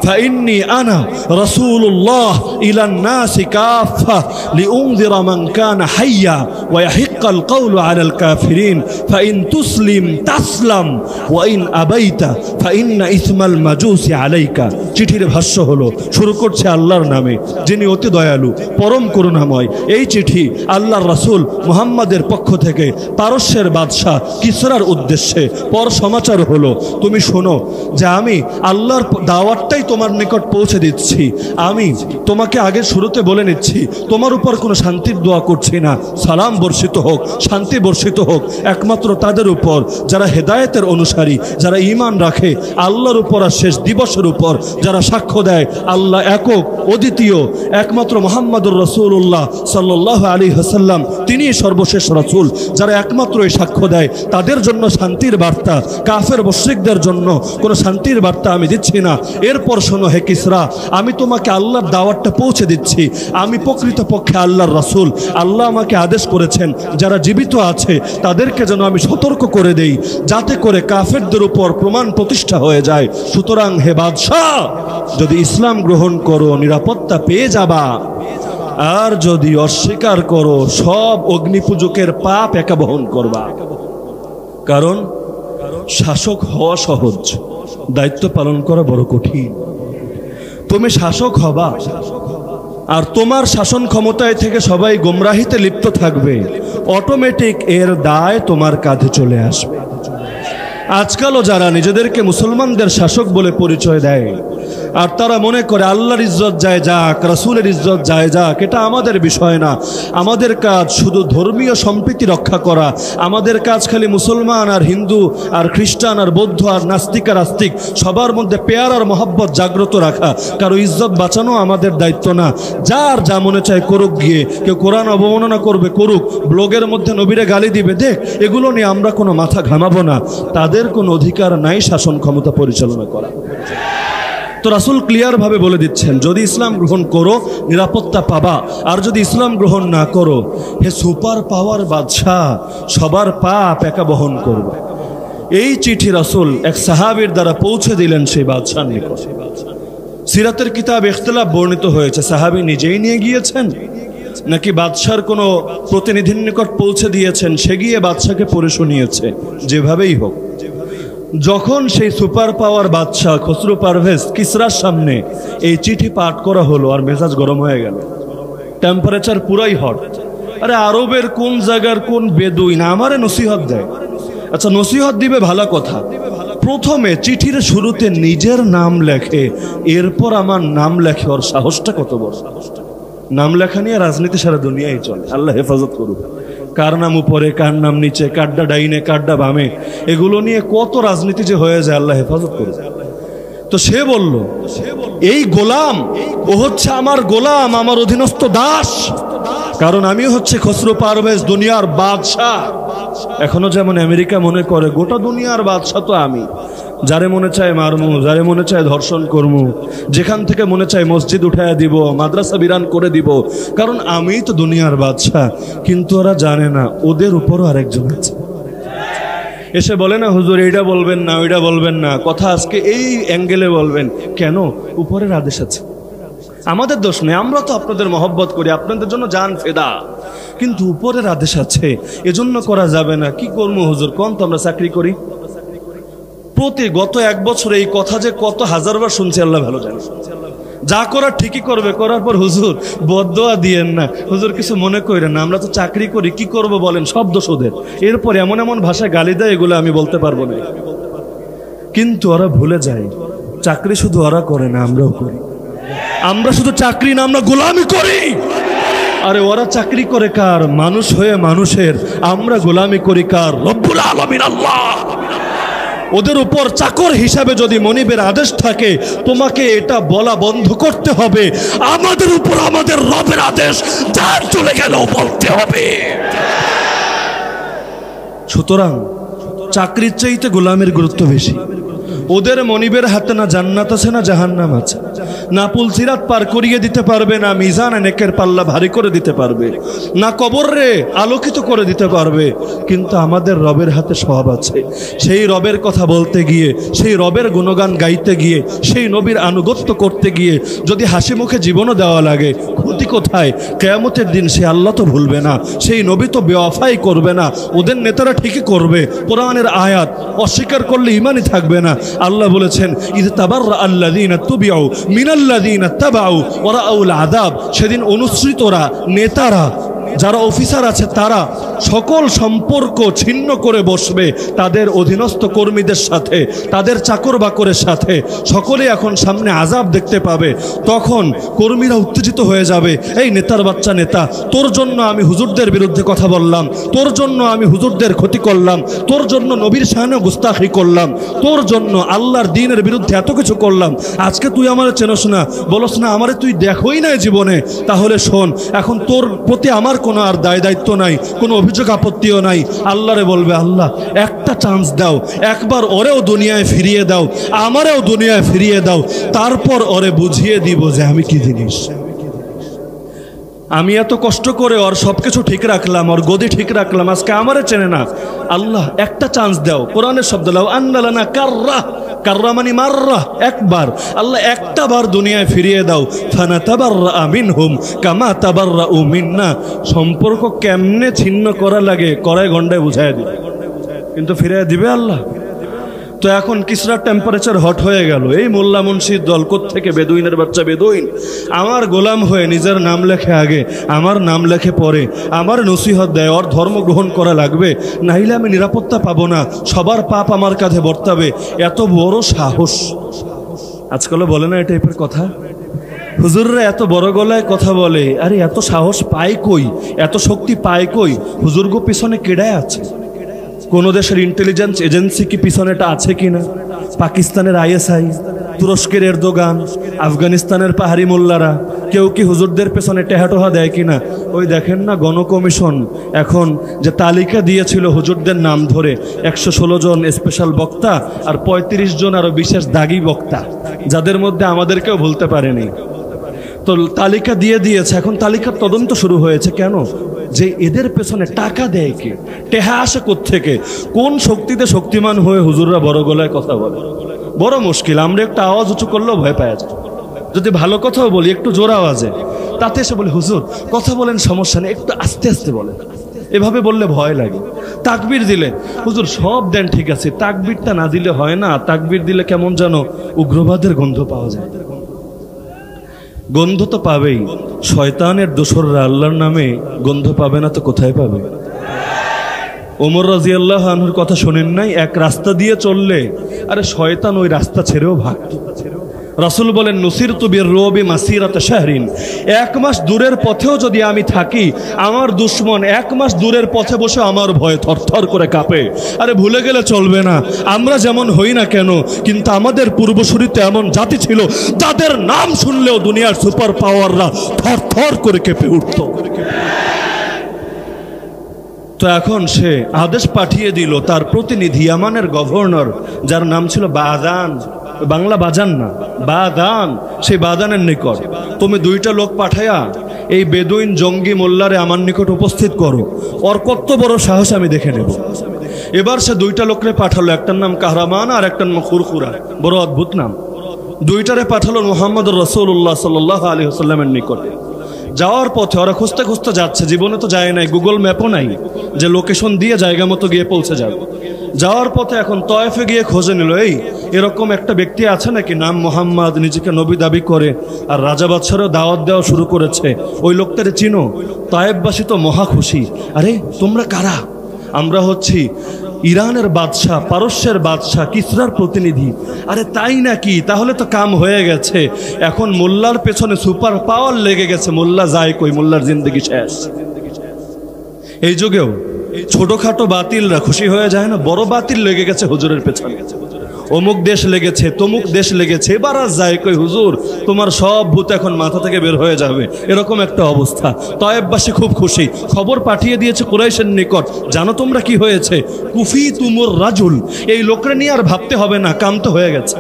فإني أنا رسول الله إلى الناس كافة لأنذر من كان حيا ويحق القول على الكافرين فإن تسلم تسلم وإن أبيت فإن إثم المجوس عليك। চিঠির ভাষ্য হলো, শুরু করছে আল্লাহর নামে যিনি অতি দয়ালু পরম করুণাময়। এই চিঠি আল্লাহর রাসূল মুহাম্মাদের পক্ষ থেকে পারস্যের বাদশাহ কিসরার উদ্দেশ্যে। পর সমাচার হলো, তুমি শোনো যে আমি আল্লাহর দাওয়াতটাই তোমার নিকট পৌঁছে দিচ্ছি। আমি তোমাকে আগে শুরুতে বলে নিচ্ছি তোমার উপর কোনো শান্তির দোয়া করছি না, সালাম বর্ষিত হোক, শান্তি বর্ষিত হোক একমাত্র তাদের উপর যারা হেদায়েতের অনুসারী, যারা ঈমান রাখে আল্লাহর উপর আর শেষ দিবসের উপর, যারা সাক্ষ্য দেয় আল্লাহ একক অদ্বিতীয়, একমাত্র মুহাম্মদুর রাসূলুল্লাহ সাল্লাল্লাহু আলাইহি ওয়াসাল্লাম তিনিই সর্বশেষ রাসূল, যারা একমাত্র এই সাক্ষ্য দেয় তাদের জন্য শান্তির বার্তা, কাফের মুশরিকদের জন্য কোনো শান্তির বার্তা আমি দিচ্ছি না। এরপর শোনো হে কিসরা, আমি তোমাকে আল্লাহর দাওয়াতটা পৌঁছে দিচ্ছি, আমি প্রকৃতপক্ষে আল্লাহর রাসূল, আল্লাহ আমাকে আদেশ করেছেন যারা জীবিত আছে তাদেরকে যেন আমি সতর্ক করে দেই যাতে করে কাফেরদের উপর প্রমাণ প্রতিষ্ঠা হয়ে যায়। সুতরাং হে বাদশাহ, যদি ইসলাম গ্রহণ করো নিরাপত্তা পেয়ে যাবা, আর যদি অস্বীকার করো সব অগ্নিপূজকের পাপ একা বহন করবা। কারণ শাসক হওয়া সহজ, দায়িত্ব পালন করা বড় কঠিন। তুমি শাসক হবা আর তোমার শাসন ক্ষমতায় থেকে সবাই গোমরাহিতে লিপ্ত থাকবে, অটোমেটিক এর দায় তোমার কাঁধে চলে আসবে। আজকালও যারা নিজেদেরকে মুসলমানদের শাসক বলে পরিচয় দেয় আর তারা মনে করে আল্লাহর ইজ্জত যায় যাক, রাসূলের ইজ্জত যায় যাক, এটা আমাদের বিষয় না। আমাদের কাজ শুধু ধর্মীয় সম্প্রীতি রক্ষা করা। আমাদের কাজ খালি মুসলমান আর হিন্দু আর খ্রিস্টান আর বৌদ্ধ আর নাস্তিক আর আস্তিক সবার মধ্যে পেয়ার আর মহব্বত জাগ্রত রাখা। কারো ইজ্জত বাঁচানো আমাদের দায়িত্ব না। যার যা মনে চায় করুক গিয়ে। কেউ কোরআন অবমাননা করবে করুক, ব্লগের মধ্যে নবীরে গালি দিবে দেখ, এগুলো নিয়ে আমরা কোনো মাথা ঘামাবো না। তাদের কোনো অধিকার নাই শাসন ক্ষমতা পরিচালনা করা। তো রাসূল ক্লিয়ার ভাবে বলে দিচ্ছেন, যদি ইসলাম গ্রহণ করো নিরাপত্তা পাবা, আর যদি ইসলাম গ্রহণ না করো হে সুপার পাওয়ার বাদশাহ সবার পাপ একা বহন করবে। এই চিঠি রাসূল এক সাহাবীর দ্বারা পৌঁছে দিলেন সেই বাদশার নিকট। সিরাতের কিতাব ইখতিলাফ বর্ণিত হয়েছে, সাহাবী নিজেই নিয়ে গিয়েছেন নাকি বাদশার কোনো প্রতিনিধির নিকট পৌঁছে দিয়েছেন, সে গিয়ে বাদশাকে পড়ে শুনিয়েছে। যেভাবেই হোক, যখন সেই সুপার পাওয়ার বাদশাহ খসরু পারভেজ কিসরার সামনে এই চিঠি পাঠ করা হলো, আর মেজাজ গরম হয়ে গেল, টেম্পারেচার পুরাই হট। আরে আরবের কোন জায়গার কোন বেদুইন আমারে নসিহত দেয়। আচ্ছা নসিহত দিবে ভালো কথা, প্রথমে চিঠির শুরুতে নিজের নাম লেখে, এরপর আমার নাম লেখে। ওর সাহসটা কত বড়! নাম লেখা নিয়ে রাজনীতি সারা দুনিয়ায় চলে। আল্লাহ হেফাজত করুক। কার নাম উপরে, কার নাম নিচে, কাড্ডা ডাইনে, কাড্ডা বামে, এগুলো নিয়ে কত রাজনীতি যে হয়ে যায়। আল্লাহ হেফাজত করুক। তো সে বলল, এই গোলাম ও হচ্ছে আমার গোলাম, আমার অধীনস্থ দাস। কারণ আমি হচ্ছে খসরু পারভেজ, দুনিয়ার বাদশাহ। এখনো যেমন আমেরিকা মনে করে গোটা দুনিয়ার বাদশাহ তো আমি, যারে মনে চায় মারমু, যারে মনে চায় ধর্ষণ করমু, যেখান থেকে মনে চায় মসজিদ উঠাইয়া দিব, মাদ্রাসা বিরান করে দিব, কারণ আমি তো দুনিয়ার বাদশাহ। কিন্তু ওরা জানে না ওদের উপরও আরেকজন আছে। এসে বলে না হুজুর এইটা বলবেন না, ওইটা বলবেন না, কথা আজকে এই অ্যাঙ্গেলে বলবেন। কেন? উপরের আদেশ আছে। আমাদের দোষ নেই, আমরা তো আপনাদের মহব্বত করি, আপনাদের জন্য জান ফেদা, কিন্তু উপরের আদেশ আছে, এজন্য করা যাবে না। কি করবো হুজুর কোন? তো আমরা চাকরি করি, গত এক বছরে এই কথা যে কত হাজারবার শুনছি আল্লাহ ভালো জানে। যা করার ঠিকই করবে, করার পর হুজুর বদদোয়া দিয়েন না, হুজুর কিছু মনে করেন না, আমরা তো চাকরি করি, কি করব বলেন, সব দোষ ওদের। এরপর এমন এমন ভাষায় গালি দেয়, এগুলো আমি বলতে পারবো না। কিন্তু ওরা ভুলে যায় চাকরি শুধু ওরা করে না, আমরাও করি। আমরা শুধু চাকরি না, আমরা গোলামি করি। আরে ওরা চাকরি করে কার? মানুষ হয়ে মানুষের। আমরা গোলামি করি কার? রব্বুল আলামিন আল্লাহ। ওদের উপর চাকর হিসাবে যদি মনিবের আদেশ থাকে, তোমাকে এটা বলা বন্ধ করতে হবে, আমাদের উপর আমাদের রবের আদেশ যার চলে গেল বলতে হবে। সুতরাং চাকরির চাইতে গোলামের গুরুত্ব বেশি। ওদের মনিবের হাতে না জান্নাত আছে না জাহান্নাম আছে, না পুলসিরাত পার করিয়ে দিতে পারবে, না মিজান নেকের পাল্লা ভারী করে দিতে পারবে, না কবরে আলোকিত করে দিতে পারবে। কিন্তু আমাদের রবের হাতে সব আছে। সেই রবের কথা বলতে গিয়ে, সেই রবের গুণগান গাইতে গিয়ে, সেই নবীর আনুগত্য করতে গিয়ে যদি হাসি মুখে জীবনও দেওয়া লাগে, ক্ষতি কোথায়? কিয়ামতের দিন সে আল্লাহ তো ভুলবে না, সেই নবী তো বেওয়াফাই করবে না। ওদের নেতারা ঠিকই করবে। কোরআনের আয়াত অস্বীকার করলে ঈমানই থাকবে না। আল্লাহ বলেছেন, ইদ তাবাররা আল্লাযীনা তুবিউ মিনাল্লাযীনা তাবাউ ওয়া রাআউল আযাব। সেদিন অনুসৃতরা, নেতারা, যারা অফিসার আছে, তারা সকল সম্পর্ক ছিন্ন করে বসবে তাদের অধীনস্থ কর্মীদের সাথে, তাদের চাকর বাকরের সাথে। সকলে এখন সামনে আযাব দেখতে পাবে। তখন কর্মীরা উত্তেজিত হয়ে যাবে, এই নেতার বাচ্চা নেতা, তোর জন্য আমি হুজুরদের বিরুদ্ধে কথা বললাম, তোর জন্য আমি হুজুরদের ক্ষতি করলাম, তোর জন্য নবীর শানে গুস্তাখি করলাম, তোর জন্য আল্লাহর দ্বীনের বিরুদ্ধে এত কিছু করলাম। আজকে তুই আমারে চেনস না, বলস না আমারে তুই দেখোই না জীবনে। তাহলে শোন, এখন তোর প্রতি আমার কোনো আর দায় দায়িত্ব নাই, কোনো অভিযোগ আপত্তিও নাই। আল্লাহরে বলবে, আল্লাহ একটা চান্স দাও, একবার ওরেও দুনিয়ায় ফিরিয়ে দাও, আমারেও দুনিয়ায় ফিরিয়ে দাও, তারপর ওরে বুঝিয়ে দিব যে আমি কি জিনিস। আমি এত কষ্ট করে ওর সবকিছু ঠিক রাখলাম, ওর গদি ঠিক রাখলাম, আজকে আমারে চেনে না। আল্লাহ একটা চান্স দাও। কোরআনের শব্দ লাও আন্নালানা কাররা, কাররা মানে মাররা, একবার। আল্লাহ একটা বার দুনিয়ায় ফিরিয়ে দাও। ফানা তাবাররা মিনহুম কামা তাবাররাউ মিন্না। সম্পর্ক কেমনে ছিন্ন করা লাগে কড়াই গন্ডায় বুঝায় দিবে, কিন্তু ফিরিয়ে দিবে আল্লাহ। তো এখন কিসরার টেম্পারেচার হট হয়ে গেল, এই মোল্লা মুন্সির দল থেকে বেদুইনের বাচ্চা বেদুইন আমার গোলাম হয়ে নিজের নাম লেখে আগে, আমার নাম লেখে পরে, আমার নসিহত দেয়, ওর ধর্ম গ্রহণ করা লাগবে, নাইলে আমি নিরাপত্তা পাবো না, সবার পাপ আমার কাঁধে বর্তাবে। এত বড় সাহস! আজকালও বলে না এই টাইপের কথা? হুজুররা এত বড় গলায় কথা বলে, আরে এত সাহস পায় কই, এত শক্তি পায় কই? হুজুরগো পিছনে কেডায় আছে? কোন দেশের ইন্টেলিজেন্স এজেন্সি কি পিছনেটা আছে কিনা? পাকিস্তানের আইএসআই, তুরস্কের এরদোগান, আফগানিস্তানের পাহাড়ি মোল্লারা কেউ কি হুজুরদের পেছনে টেহাটোহা দেয় কিনা? ওই দেখেন না গণকমিশন এখন যে তালিকা দিয়েছিল হুজুরদের নাম ধরে, 116 জন স্পেশাল বক্তা আর 35 জন আরো বিশেষ দাগি বক্তা, যাদের মধ্যে আমাদেরকেও ভুলতে পারেনি। তো তালিকা দিয়ে দিয়েছে, এখন তালিকার তদন্ত শুরু হয়েছে। কেন? যে এদের পেছনে টাকা দেয় কে, টেহা আসে কোত্থেকে, কোন শক্তিতে শক্তিমান হয়ে হুজুররা বড় গলায় কথা বলে? বড় মুশকিল। আমরা একটু আওয়াজ উঁচু করলেও ভয় পাওয়া যায়, যদি ভালো কথাও বলি একটু জোর আওয়াজে, তাতে এসে বলে হুজুর কথা বলেন, সমস্যা নেই, একটু আস্তে আস্তে বলেন। এভাবে বললে ভয় লাগে। তাকবীর দিলে হুজুর সব দেন ঠিক আছে, তাকবীরটা না দিলে হয় না, তাকবীর দিলে কেমন যেন উগ্রবাদের গন্ধ পাওয়া যায়। গন্ধ তো পাবেই, শয়তানের দোসররা আল্লাহর নামে গন্ধ পাবে না তো কোথায় পাবে? ওমর রাদিয়াল্লাহু আনহুর কথা শোনেন নাই? এক রাস্তা দিয়ে চললে আরে শয়তান ওই রাস্তা ছেড়েও ভাগত। রাসূল বলেন নুসিরতু বির-রুবি মাসিরাতা শাহরিন, 1 মাস দূরের পথেও যদি আমি থাকি, আমার দুশমন 1 মাস দূরের পথে বসে আমার ভয়ে থরথর করে কাঁপে। আরে ভুলে গেলে চলবে না, আমরা যেমন হই না কেন, কিন্তু আমাদের পূর্বসূরিতে এমন জাতি ছিল যাদের নাম শুনলেও দুনিয়ার সুপার পাওয়াররা থরথর করে কেঁপে উঠত। তো এখন সে আদেশ পাঠিয়ে দিল তার প্রতিনিধি, ইয়ামানের গভর্নর, যার নাম ছিল বাদান, বাংলা বাজান না, বাদান, সেই বাদানের নিকট তুমি 2টা লোক পাঠায়া এই বেদুইন জঙ্গি মোল্লারে আমার নিকট উপস্থিত করো, ওর কত বড় সাহস আমি দেখে নেব। এবার সে 2টা লোকরে পাঠালো, একটার নাম কাহরামান আর একটার নাম খুরখুরা, বড় অদ্ভুত নাম। 2টারে পাঠালো মুহাম্মদুর রাসূলুল্লাহ সাল্লাল্লাহু আলাইহি ওয়াসাল্লামের নিকটে। যাওয়ার পথে ওরা খুঁজতে খুঁজতে যাচ্ছে, জীবনে তো যায় নাই, গুগল ম্যাপও নাই যে লোকেশন দিয়ে জায়গা মতো গিয়ে পৌঁছে যাবে। যাওয়ার পথে এখন তয়েফে গিয়ে খোঁজে নিল, এরকম একটা ব্যক্তি আছে নাকি নাম মোহাম্মদ, নিজেকে নবী দাবি করে আর রাজা বাদশারও দাওয়াত দেওয়া শুরু করেছে, ওই লোকটারে চিনো? তয়েফবাসী তো মহা খুশি, আরে তোমরা কারা? আমরা হচ্ছি ইরানের বাদশাহ, পারস্যের বাদশাহ, কিসরার প্রতিনিধি। আরে তাই নাকি? তাহলে তো কাম হয়ে গেছে। এখন মোল্লার পেছনে সুপার পাওয়ার লেগে গেছে, মোল্লা যায় কই, মোল্লার জিন্দগি শেষ। এই যুগেও ছোটখাটো বাতিলরা খুশি হয়ে যায় না, বড় বাতিল লেগে গেছে হুজুরের পেছনে, অমুক দেশ লেগেছে, তমুক দেশ লেগেছে, এবার আর যায় কই হুজুর, তোমার সব ভূত এখন মাথা থেকে বের হয়ে যাবে, এরকম একটা অবস্থা। তয়েববাসী খুব খুশি, খবর পাঠিয়ে দিয়েছে কুরাইশের নিকট, জানো তোমরা কি হয়েছে? কুফি তুমুর রাজুল, এই লোকরা নিয়ে আর ভাবতে হবে না, কাম তো হয়ে গেছে।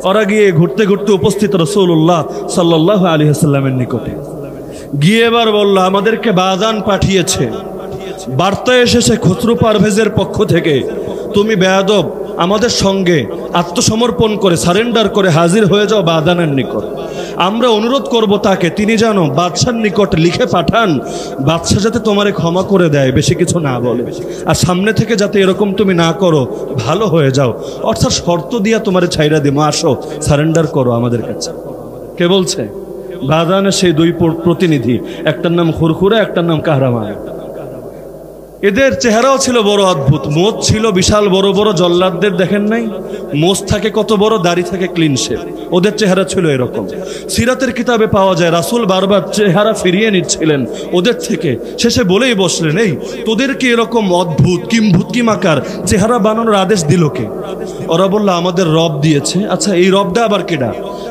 ওরা গিয়ে ঘুরতে ঘুরতে উপস্থিত রাসূলুল্লাহ সাল্লাল্লাহু আলাইহি ওয়াসাল্লামের নিকটে গিয়ে এবার বলল, আমাদেরকে বাদান পাঠিয়েছে, বার্তা এসেছে খসরু পারভেজের পক্ষ থেকে, তুমি বেয়াদব, আমাদের সঙ্গে আত্মসমর্পণ করে সারেন্ডার করে হাজির হয়ে যাও বাদানের নিকট। আমরা অনুরোধ করব তাকে, তিনি যেন বাদশার নিকট লিখে পাঠান, বাদশা যাতে তোমারে ক্ষমা করে দেয়, বেশি কিছু না বলে, আর সামনে থেকে যাতে এরকম তুমি না করো, ভালো হয়ে যাও, অর্থাৎ শর্ত দিয়া তোমারে ছাইরা দিমো, আসো সারেন্ডার করো আমাদের কাছে। কে বলছে? বাদানের সেই 2 প্রতিনিধি, একটার নাম খুরখুরা, একটার নাম কাহরামান। এদের চেহারাও ছিল বড় অদ্ভুত, মোচ ছিল বিশাল বড় বড়, জল্লাদদের দেখেন নাই মোচ থাকে কত বড়, দাড়ি থাকে ক্লিন শেভ, ওদের চেহারা ছিল এরকম। সিরাতের কিতাবে পাওয়া যায় রাসূল বারবার চেহারা ফিরিয়ে নিচ্ছিলেন ওদের থেকে, শেষে বলেই বসলেন, এই তোদেরকে এরকম অদ্ভুত কিমাকার চেহারা বানানোর আদেশ দিল কে? ওরা বলল, আমাদের রব দিয়েছে। আচ্ছা, এই রবটা আবার কেডা?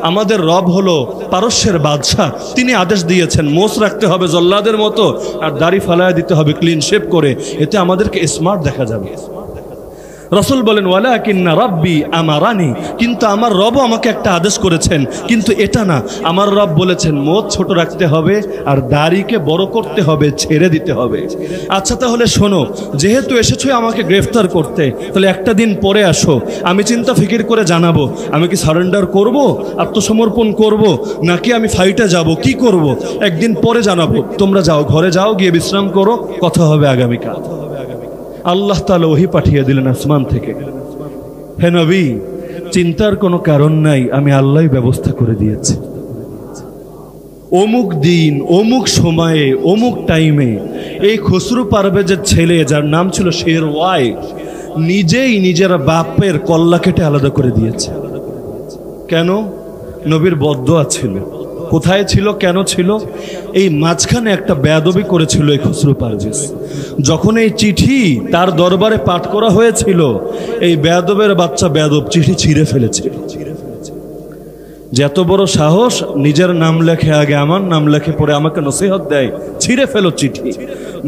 আমাদের রব হলো পারস্যের বাদশাহ, তিনি আদেশ দিয়েছেন মোচ রাখতে হবে জল্লাদের মতো, আর দাড়ি ফালায় দিতে হবে ক্লিন শেভ করে, এতে আমাদেরকে স্মার্ট দেখা যাবে। রাসূল বলেন, ওয়ালাকিন্না রাব্বি আমারানি, কিন্তু আমার রবও আমাকে একটা আদেশ করেছেন, কিন্তু এটা না, আমার রব বলেছেন মোচ ছোট রাখতে হবে আর দাড়িকে বড় করতে হবে, ছেড়ে দিতে হবে। আচ্ছা তাহলে শোনো, যেহেতু এসেছো আমাকে গ্রেফতার করতে, তাহলে একটা দিন পরে আসো, আমি চিন্তা ফিকির করে জানাবো আমি কি সারেন্ডার করব, আত্মসমর্পণ করব, নাকি আমি ফাইটে যাব, কি করব, একদিন পরে জানাবো। তোমরা যাও, ঘরে যাও, গিয়ে বিশ্রাম করো, কথা হবে আগামীকাল। আল্লাহ তাআলা ওহী পাঠিয়ে দিলেন আসমান থেকে, হে নবী, চিন্তার কোনো কারণ নাই, আমি আল্লাহই ব্যবস্থা করে দিয়েছি। অমুক দিন, অমুক সময়ে, অমুক টাইমে এই খসরু পারভেজের ছেলে, যার নাম ছিল শেরওয়াই, নিজেই নিজের বাপের কল্লা কেটে আলাদা করে দিয়েছে। কেন? নবীর বদদোয়া ছিল। কোথায় ছিল, কেন ছিল? এই মাঝখানে একটা বেয়াদবি করেছিল এই খসরু পারভেজ। যখন এই চিঠি তার দরবারে পাঠ করা হয়েছিল, এই বেয়াদবের বাচ্চা বেয়াদব চিঠি ছিঁড়ে ফেলেছে। যে এত বড় সাহস, নিজের নাম লেখে, আগে আমার নাম লেখে, পরে আমাকে নসিহত দেয়, ছিঁড়ে ফেলো চিঠি।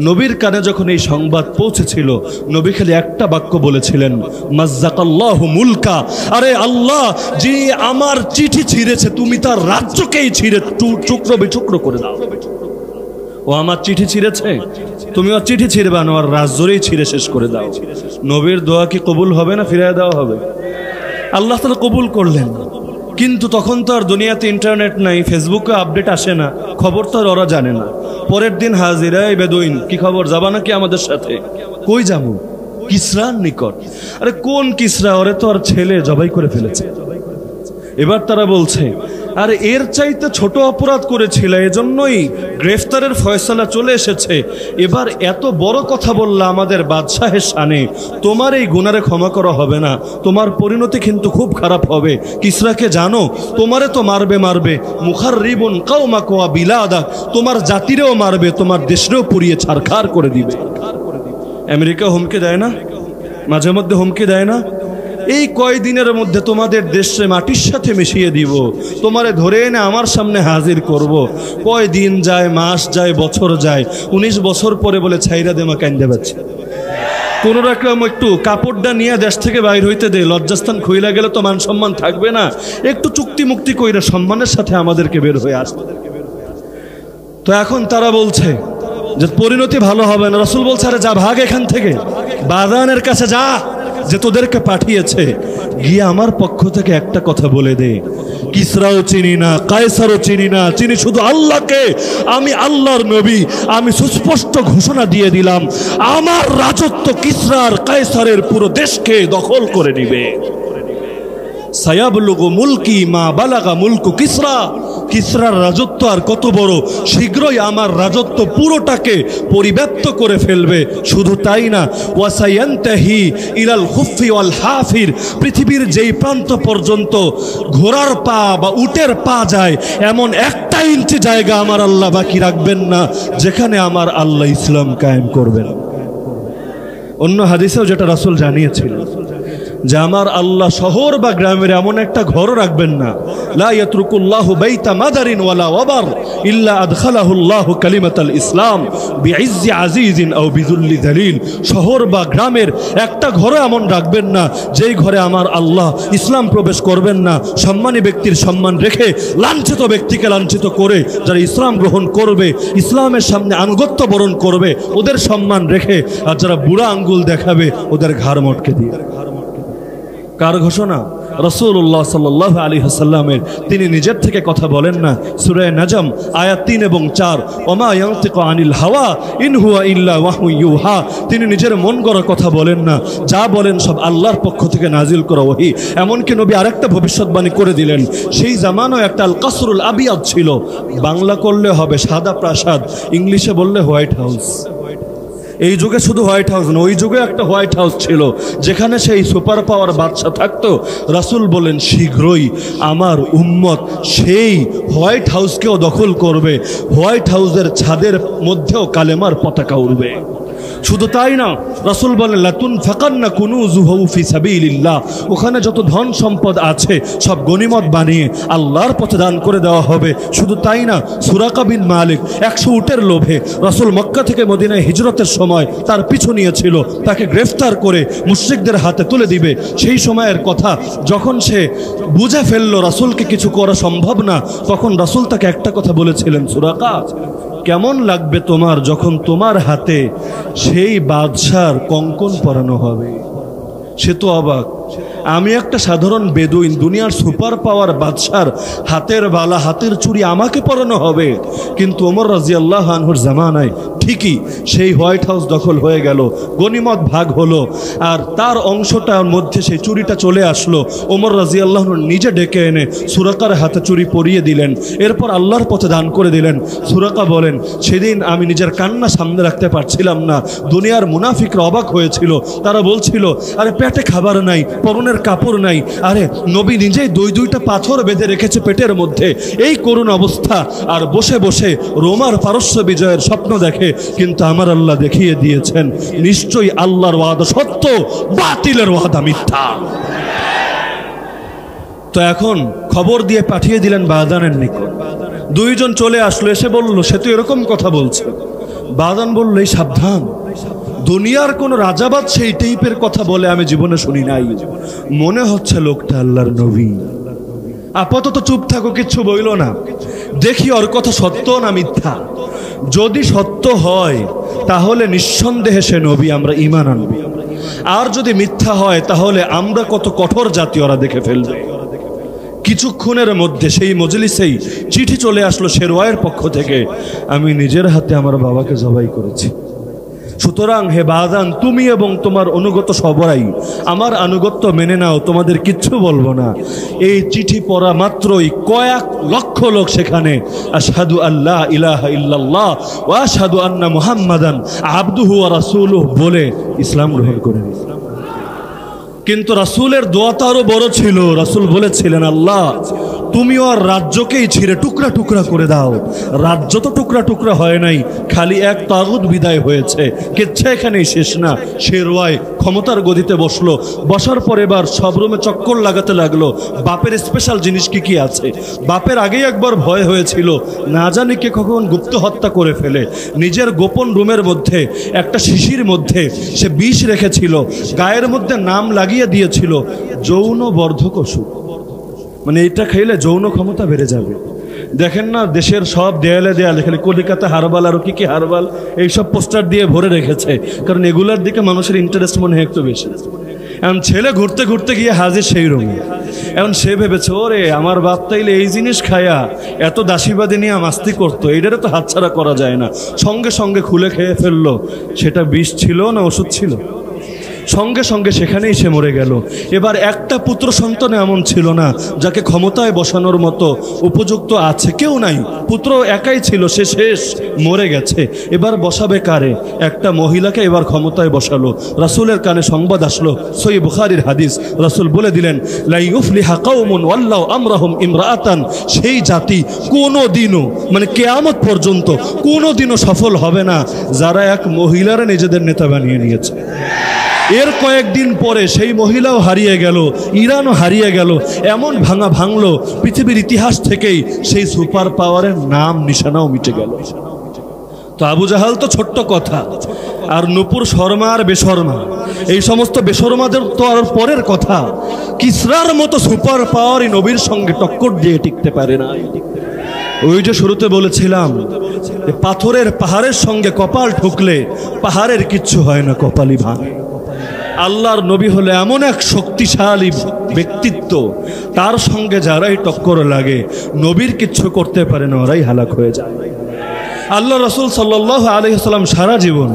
নবীর কানে যখন এই সংবাদ পৌঁছেছিল, নবী খালি একটা বাক্য বলেছিলেন, মাজ্জাকাল্লাহু মুলকা, আরে আল্লাহ, যে আমার চিঠি ছিঁড়েছে, তুমি তার রাজ্যকেই ছিঁড়ে টুকরো বিটুকরো করে দাও। ও আমার চিঠি ছিঁড়েছে, তুমি ওর চিঠি ছিঁড়বা না, ওর রাজ্যরেই ছিঁড়ে শেষ করে দাও। নবীর দোয়া কি কবুল হবে না ফিরিয়ে দেওয়া হবে? আল্লাহ তাআলা কবুল করলেন। কিন্তু তখন তো আর দুনিয়াতে ইন্টারনেট নাই, ফেসবুকে আপডেট আসে না, খবর তো আর ওরা জানে না। পরের দিন হাজিরা, এই বেদুইন, কি খবর, যাবা নাকি আমাদের সাথে? কই যাবো? কিসরার নিকট। আরে কোন কিসরা? ওরে তো আর ছেলে জবাই করে ফেলেছে। এবার তারা বলছে, আর এর চাইতে ছোট অপরাধ করেছিল, এজন্যই গ্রেফতারের ফয়সালা চলে এসেছে। এবার এত বড় কথা বললা আমাদের বাদশাহের শানে, তোমার এই গুনারে ক্ষমা করা হবে না, তোমার পরিণতি কিন্তু খুব খারাপ হবে। কিসরাকে জানো, তোমারে তো মারবে মারবে, মুখাররিবুন কাওমাকা ওয়া বিলাদা, তোমার জাতিরেও মারবে, তোমার দেশরেও পুড়িয়ে ছারখার করে দিবে। আমেরিকা হুমকি দেয় না, মাঝে মধ্যে হুমকি দেয় না? এই কয়দিনের মধ্যে তোমাদের দেশে মাটির সাথে মিশিয়ে দিব, তোমারে ধরে এনে আমার সামনে হাজির করব। কয়দিন যায়, মাস যায়, বছর যায়, 19 বছর পরে বলে ছাইরা দেমা কান্দে পাচ্ছে। কোন রকম একটু কাপড়টা নিয়ে দেশ থেকে বাইর হইতে দে, লজ্জাস্থান খুইলা গেলে তো মান সম্মান থাকবে না, একটু চুক্তি মুক্তি কইরা সম্মানের সাথে আমাদেরকে বের হয়ে আসবে। তো এখন তারা বলছে যে পরিণতি ভালো হবে না। রাসূল বলছে, আরে যা, ভাগ এখান থেকে, বাদানের কাছে যা, যে তোদেরকে পাঠিয়েছে, গিয়ে আমার পক্ষ থেকে একটা কথা বলে দে, কিসরাও চিনি না, কায়সারও চিনি না, চিনি শুধু আল্লাহকে। আমি আল্লাহর নবী, আমি সুস্পষ্ট ঘোষণা দিয়ে দিলাম, আমার রাজত্ব কিসরার কায়সারের পুরো দেশকে দখল করে নিবে। সায়াবলুগু মুলকি মা বালাগা মুলকু কিসরা, কিসরার রাজত্ব আর কত বড়, শীঘ্রই আমার রাজত্ব পুরোটাকে পরিব্যাপ্ত করে ফেলবে। শুধু তাই না, ওয়াসায়ান্তাহি ইলাল খুফি ওয়াল হাফির, পৃথিবীর যেই প্রান্ত পর্যন্ত ঘোড়ার পা বা উটের পা যায়, এমন একটা ইঞ্চি জায়গা আমার আল্লাহ বাকি রাখবেন না যেখানে আমার আল্লাহ ইসলাম কায়েম করবেন। অন্য হাদিসেও যেটা রাসূল জানিয়েছিলেন যে আমার আল্লাহ শহর বা গ্রামের এমন একটা ঘরও রাখবেন না, লা ইয়াতরুকুল্লাহু বাইতা মাদারিন ওয়ালা ওয়াবার ইল্লা আদখালাহুল্লাহু কালিমাতাল ইসলাম বিইজ্জি আজিজিন আও বিযুল্লি যালিল। শহর বা গ্রামের একটা ঘরও এমন রাখবেন না যেই ঘরে আমার আল্লাহ ইসলাম প্রবেশ করবেন না। সম্মানী ব্যক্তির সম্মান রেখে লাঞ্ছিত ব্যক্তিকে লাঞ্ছিত করে যারা ইসলাম গ্রহণ করবে, ইসলামের সামনে আনুগত্য বরণ করবে, ওদের সম্মান রেখে, আর যারা বুড়া আঙ্গুল দেখাবে ওদের ঘাড় মটকে দিয়ে। কার ঘোষণা? রাসূলুল্লাহ সাল্লাল্লাহু আলাইহি ওয়াসাল্লামের। তিনি নিজের থেকে কথা বলেন না। সূরা নাজম আয়াত 3 এবং 4, ওমা ইয়ানতিকু আনিল হাওয়া ইন হুয়া ইল্লা ওয়াহয়ু ইউহা। তিনি নিজের মন গড়া কথা বলেন না, যা বলেন সব আল্লাহর পক্ষ থেকে নাজিল করা ওহী। এমনকি নবী আরেকটা ভবিষ্যৎবাণী করে দিলেন, সেই জামানায় একটা আল কাসরুল আবিয়াদ ছিল, বাংলা করলে হবে সাদা প্রাসাদ, ইংলিশে বললে হোয়াইট হাউস। এই যুগে শুধু হোয়াইট হাউস না, ওই যুগে একটা হোয়াইট হাউস ছিল যেখানে সেই সুপার পাওয়ার বাদশা থাকতো। রাসূল বলেন, শীঘ্রই আমার উম্মত সেই হোয়াইট হাউসকেও দখল করবে, হোয়াইট হাউসের ছাদের মধ্যেও কালেমার পতাকা উড়বে। শুধু তাই না, রাসূল বলেন, লাতুনফাকান্না কুনুযুহু ফি সাবিলিল্লাহ, ওখানে যত ধন সম্পদ আছে সব গনিমত বানিয়ে আল্লাহর পথে দান করে দেওয়া হবে। শুধু তাই না, সুরাকা বিন মালিক 100 উটের লোভে রাসূল মক্কা থেকে মদিনায় হিজরতের সময় তার পিছু নিয়েছিল, তাকে গ্রেফতার করে মুশরিকদের হাতে তুলে দিবে। সেই সময়ের কথা যখন সে বুঝে ফেললো রাসূলকে কিছু করা সম্ভব না, তখন রাসূল তাকে একটা কথা বলেছিলেন, সুরাকা, কেমন লাগবে তোমার যখন তোমার হাতে সেই বাদশার কঙ্কন পরানো হবে? সে তো অবাক, আমি একটা সাধারণ বেদুইন, দুনিয়ার সুপার পাওয়ার বাদশার হাতের বালা হাতের চুড়ি আমাকে পরানো হবে। কিন্তু ওমর রাদিয়াল্লাহু আনহুর জামানায় ঠিকই সেই হোয়াইট হাউস দখল হয়ে গেল, গনিমত ভাগ হলো, আর তার অংশটার মধ্যে সেই চুরিটা চলে আসলো। ওমর রাদিয়াল্লাহু আনহু নিজে ডেকে এনে সুরাকার হাতে চুরি পরিয়ে দিলেন, এরপর আল্লাহর পথে দান করে দিলেন। সুরাকা বলেন, সেদিন আমি নিজের কান্না সামনে রাখতে পারছিলাম না। দুনিয়ার মুনাফিকরা অবাক হয়েছিল, তারা বলছিল, আরে পেটে খাবার নাই, পরনের কাপড় নাই, আরে নবী নিজেই দুইটা পাথর বেঁধে রেখেছে পেটের মধ্যে, এই করুণ অবস্থা, আর বসে বসে রোমার পারস্য বিজয়ের স্বপ্ন দেখে। কিন্তু আমার আল্লাহ দেখিয়ে দিয়েছেন, নিশ্চয়ই আল্লাহর ওয়াদা সত্য, বাতিলের ওয়াদা মিথ্যা। তো এখন খবর দিয়ে পাঠিয়ে দিলেন বাদানের নিকট। দুইজন চলে আসলো, এসে বলল, সে তো এরকম কথা বলছে। বাদান বলল, এই সাবধান, দুনিয়ার কোন রাজাবাদ সেই টাইপের কথা বলে আমি জীবনে শুনি নাই, মনে হচ্ছে লোকটা আল্লাহর নবী। আপাতত চুপ থাকো, কিচ্ছু বইল না, দেখি ওর কথা সত্য না মিথ্যা। যদি সত্য হয় তাহলে নিঃসন্দেহে সে নবী, আমরা ঈমান আনব। আর যদি মিথ্যা হয় তাহলে আমরা কত কঠোর জাতি ওরা দেখে ফেলবে। কিছুক্ষণের মধ্যে সেই মজলিসেই চিঠি চলে আসলো শেরওয়ায়ের পক্ষ থেকে, আমি নিজের হাতে আমার বাবাকে জবাই করেছি। সুতরাং হে বাদান, তুমি এবং তোমার অনুগত সবাই আমার আনুগত্য মেনে নাও, তোমাদের কিচ্ছু বলবো না। এই চিঠি পড়া মাত্রই কয়েক লক্ষ লোক সেখানে আশহাদু আল্লাহ ইলাহা ইল্লাল্লাহ ওয়া আশহাদু আন্না মুহাম্মাদান আবদুহু ওয়া রাসূলুহু বলে ইসলাম গ্রহণ করে নিল। কিন্তু রাসূলের দোয়া তো আরো বড় ছিল। রাসূল বলেছিলেন, আল্লাহ তুমি ওর রাজ্যকেই ছিঁড়ে টুকরা টুকরা করে দাও। রাজ্য তো টুকরা টুকরা হয় নাই, খালি এক তাগুত বিদায় হয়েছে। কিচ্ছা এখানেই শেষ না। শেরওয়ায় ক্ষমতার গদিতে বসলো, বসার পর এবার সব রুমে চক্কর লাগাতে লাগলো, বাপের স্পেশাল জিনিস কি কি আছে। বাপের আগেই একবার ভয় হয়েছিল, না জানি কে কখন গুপ্ত হত্যা করে ফেলে। নিজের গোপন রুমের মধ্যে একটা শিশির মধ্যে সে বিষ রেখেছিল, গায়ের মধ্যে নাম লাগিয়ে দিয়েছিল যৌন বর্ধক ওষুধ, মানে এটা খেলে যৌন ক্ষমতা বেড়ে যাবে। দেখেন না দেশের সব দেয়ালে দেয়ালে খালি কলিকাতা হারবাল আর কি কি হারবাল এইসব পোস্টার দিয়ে ভরে রেখেছে, কারণ এগুলার দিকে মানুষের ইন্টারেস্ট মনে হয় একটু বেশি। এখন ছেলে ঘুরতে ঘুরতে গিয়ে হাজির সেই রুমে। এখন সে ভেবেছে, ওরে আমার বাপ তাইলে এই জিনিস খায়া এত দাসীবাদী নিয়ে মাস্তি করতো, এইটারে তো হাতছাড়া করা যায় না। সঙ্গে সঙ্গে খুলে খেয়ে ফেললো। সেটা বিষ ছিল না ওষুধ ছিল? সঙ্গে সঙ্গে সেখানেই সে মরে গেল। এবার একটা পুত্র সন্তান এমন ছিল না যাকে ক্ষমতায় বসানোর মতো উপযুক্ত আছে, কেউ নাই। পুত্র একাই ছিল, সে শেষ, মরে গেছে। এবার বসাবে কারে? একটা মহিলাকে এবার ক্ষমতায় বসালো। রাসূলের কানে সংবাদ আসলো, সহিহ বুখারীর হাদিস, রাসূল বলে দিলেন, লা ইউফলিহা কওমুন ওয়াল্লাহু আমরাহুম ইমরাআতান, সেই জাতি কোনোদিনও, মানে কিয়ামত পর্যন্ত কোনোদিনও সফল হবে না যারা এক মহিলারা নিজেদের নেতা বানিয়ে নিয়েছে। এর কয়েকদিন পরে সেই মহিলাও হারিয়ে গেল, ইরানও হারিয়ে গেল, এমন ভাঙা ভাঙলো পৃথিবীর ইতিহাস থেকেই সেই সুপার পাওয়ারের নাম নিশানাও মিটে গেল। তো আবু জাহাল তো ছোট্ট কথা, আর নূপুর শর্মা আর বেশর্মা, এই সমস্ত বেশর্মাদের তো আর পরের কথা। কিসরার মতো সুপার পাওয়ারই নবীর সঙ্গে টক্কর দিয়ে টিকতে পারে না। ওই যে শুরুতে বলেছিলাম, পাথরের পাহাড়ের সঙ্গে কপাল ঠুকলে পাহাড়ের কিচ্ছু হয় না, কপালই ভাঙে। আল্লাহর নবী হলে এমন এক শক্তিশালী ব্যক্তিত্ব, তার সঙ্গে যারাই টক্কর লাগে নবীর কিচ্ছু করতে পারে না, ওরাই হালাক হয়ে যায়। আল্লাহ রাসূল সাল্লাল্লাহু আলাইহি ওয়াসাল্লাম সারা জীবন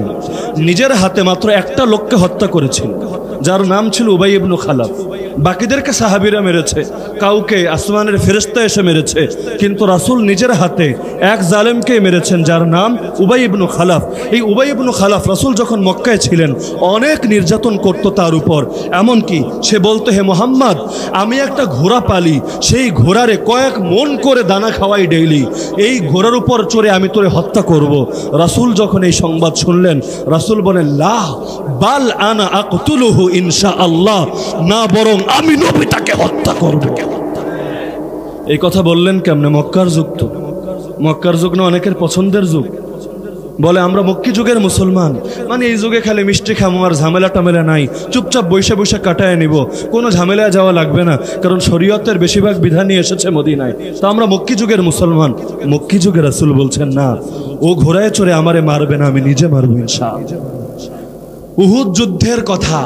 নিজের হাতে মাত্র একটা লোককে হত্যা করেছিল, যার নাম ছিল উবাই ইবনে খালাফ। বাকিদেরকে সাহাবীরা মেরেছে, কাউকে আসমানের ফেরেশতা এসে মেরেছে, কিন্তু রাসূল নিজের হাতে এক জালেমকে মেরেছেন, যার নাম উবাই ইবনে খালাফ। এই উবাই ইবনে খালাফ রাসূল যখন মক্কায় ছিলেন অনেক নির্যাতন করত তার উপর। এমনকি সে বলতো, হে মুহাম্মদ, আমি একটা ঘোড়া পালি, সেই ঘোড়ারে কয়েক মন করে দানা খাওয়াই ডেইলি, এই ঘোড়ার উপর চড়ে আমি তোরে হত্যা করব। রাসূল যখন এই সংবাদ শুনলেন, রাসূল বলেন, লা বাল আনা আকতুলুহু ইনশাআল্লাহ, না বরং আমি নবী তাকে হত্যা করব। এই কথা বললেন কেমনে? মক্কার যুগ তো, মক্কার যুগ না অনেকের পছন্দের যুগ। বলে আমরা মক্কি যুগের মুসলমান, মানে এই যুগে খালি মিষ্টি খামো আর ঝামেলা টামেলা নাই, চুপচাপ বৈশা বৈশা কাটায় নিব, কোনো ঝামেলায় যাওয়া লাগবে না, কারণ শরীয়তের বেশিরভাগ বিধানই এসেছে মদিনায়। তো আমরা মক্কি যুগের মুসলমান। মক্কি যুগের রাসূল বলছেন, না, ও ঘোড়ায় চড়ে আমারে মারবে না, আমি নিজে মারবো ইনশাআল্লাহ। উহুদ যুদ্ধের কথা,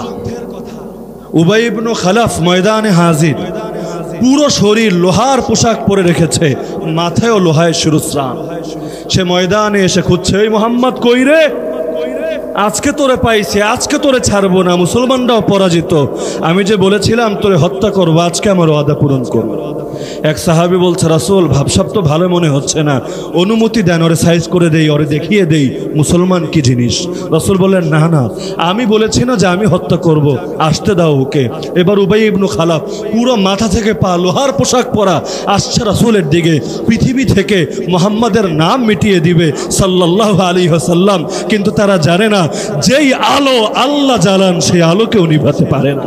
উবাই ইবনে খালাফ ময়দানে হাজির, পুরো শরীর লোহার পোশাক পরে রেখেছে, মাথায়ও লোহায় শিরস্ত্রাণ। সে ময়দানে এসে খুঁজছে, এই মোহাম্মদ কই রে? আজকে তোরে পাইছে, আজকে তোরে ছাড়বো না, মুসলমানরাও পরাজিত, আমি যে বলেছিলাম তোরে হত্যা করবো, আজকে আমার ওয়াদা পূরণ করবো। এক সাহাবী বলছে, রাসূল ভাবসাব তো ভালো মনে হচ্ছে না, অনুমতি দেন, ওরে সাইজ করে দেই, ওরে দেখিয়ে দেই মুসলমান কি জিনিস। রাসূল বললেন, না না, আমি বলেছি না যে আমি হত্যা করব, আসতে দাও ওকে। এবার উবাই ইবনে খালাফ পুরো মাথা থেকে পা লোহার পোশাক পরা আসছে রাসূলের দিকে, পৃথিবী থেকে মুহাম্মাদের নাম মিটিয়ে দিবে সাল্লাল্লাহু আলাইহি ওয়াসাল্লাম। কিন্তু তারা জানে না, যেই আলো আল্লাহ জ্বালান সেই আলোকেও নিভাতে পারে না।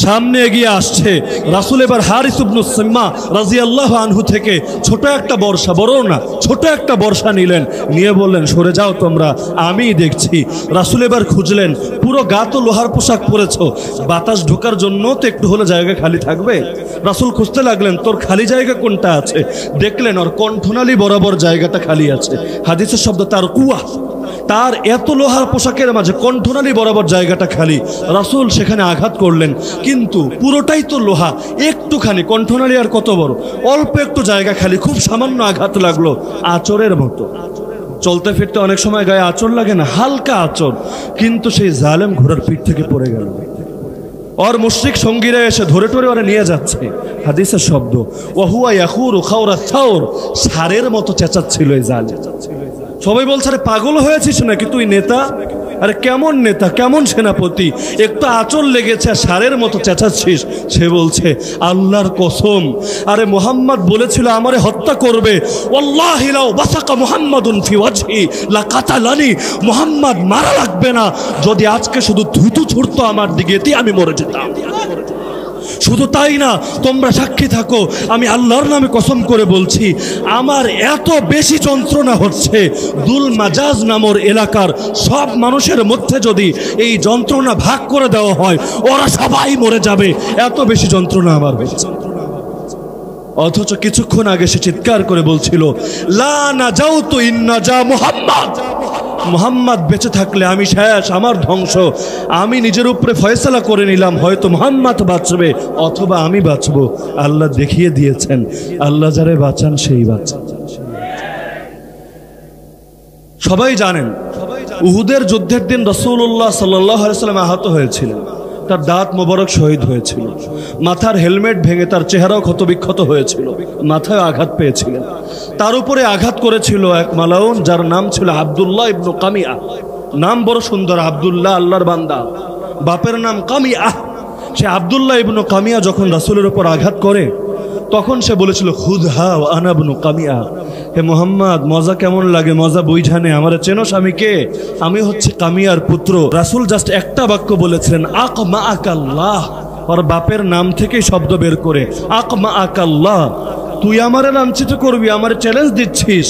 সামনে এগিয়ে আসছে রাসূল। এবার হারিস ইবনে সিম্মা রাদিয়াল্লাহু আনহু থেকে ছোট একটা বর্ষা, বড় না, ছোট একটা বর্ষা নিলেন, নিয়ে বললেন, সরে যাও তোমরা, আমিই দেখছি। রাসূল এবার খুঁজলেন, পুরো গা তো লোহার পোশাক পরেছো, বাতাস ঢোকার জন্য তো একটু হলে জায়গা খালি থাকবে। রাসূল খুঁজতে লাগলেন, তোর খালি জায়গা কোনটা আছে? দেখলেন ওর কণ্ঠনালী বরাবর জায়গাটা খালি আছে। হাদিসের শব্দ তার কুয়া, তার এত লোহার পোশাকের মাঝে কণ্ঠনালী বরাবর জায়গাটা খালি। রাসূল সেখানে আঘাত করলেন, কিন্তু পুরোটাই তো লোহা, একটুখানি কণ্ঠনালী আর কত বড়, অল্প একটু জায়গা খালি, খুব সামান্য আঘাত লাগলো, আঁচড়ের মতো। চলতে ফিরতে অনেক সময় গায়ে আঁচড় লাগে না, হালকা আঁচড়, কিন্তু সেই জালেম ঘোড়ার পিঠ থেকে পড়ে গেল। ওর মুশরিক সঙ্গীরা এসে ধরে টরে ওরা নিয়ে যাচ্ছে। হাদিসের শব্দ, ওয়াহুয়া ইয়াখুরু খাওরা থাওর, সারের মতো চেঁচাচ্ছিল এই জালেম। সবাই বলছে, আরে পাগল হয়েছিস নাকি তুই? নেতা? আরে কেমন নেতা, কেমন সেনাপতি? একটু আঁচড় লেগেছে আর সারের মতো চেঁচাচ্ছিস। সে বলছে, আল্লাহর কসম, আরে মুহাম্মদ বলেছিল আমারে হত্যা করবে, ওয়াল্লাহি লাউ বাসাকা মুহাম্মাদুন ফি ওয়াজহি লা কাতালানি, মুহাম্মদ মারা লাগবে না, যদি আজকে শুধু থুতু ছুড়তো আমার দিকে, এতে আমি মরে যেতাম। শুধু তাই না, তোমরা সাক্ষী থাকো, আমি আল্লাহর নামে কসম করে বলছি, আমার এত বেশি যন্ত্রণা হচ্ছে, দুল মাজাজ নামর এলাকার সব মানুষের মধ্যে যদি এই যন্ত্রণা ভাগ করে দেওয়া হয়, ওরা সবাই মরে যাবে, এত বেশি যন্ত্রণা আমার হচ্ছে। অথচ কিছুক্ষণ আগে সে চিৎকার করে বলছিল, লা নাজাউতু ইন নাজা মুহাম্মদ, মুহাম্মদ বেঁচে থাকলে আমি শেষ, আমার ধ্বংস। আমি নিজের উপরে ফয়সালা করে নিলাম, হয়তো মুহাম্মদ বাঁচবে অথবা আমি বাঁচবো। আল্লাহ দেখিয়ে দিয়েছেন, আল্লাহ যারে বাঁচান সেই বাঁচান। সবাই জানেন, উহুদের যুদ্ধের দিন রাসূলুল্লাহ সাল্লাল্লাহু আলাইহি ওয়াসাল্লাম আহত হয়েছিলেন, তার দাঁত মোবারক শহীদ হয়েছিল, মাথার হেলমেট ভেঙে তার চেহারাও ক্ষতবিক্ষত হয়েছিল, মাথায় আঘাত পেয়েছিলেন। তার উপরে আঘাত করেছিল এক মালাউন, যার নাম ছিল আব্দুল্লাহ ইবনে কামিয়া। নাম বড় সুন্দর, আব্দুল্লাহ, আল্লাহর বান্দা, বাপের নাম কামিয়া। সে আব্দুল্লাহ ইবনে কামিয়া যখন রাসূলের উপর আঘাত করে, তখন সে বলেছিল, খুদহা ওয়া আনা ইবনে কামিয়া, হে মুহাম্মদ মজা কেমন লাগে, মজা বুঝানে, আমারে চেনোস আমি কে? আমি হচ্ছে কামিয়ার পুত্র। রাসূল জাস্ট একটা বাক্য বলেছিলেন, আকমা আকাল্লাহ, ওর বাপের নাম থেকেই শব্দ বের করে, আকমা আকাল্লাহ, তুই আমারে লাঞ্ছিত করবি, আমারে চ্যালেঞ্জ দিচ্ছিস,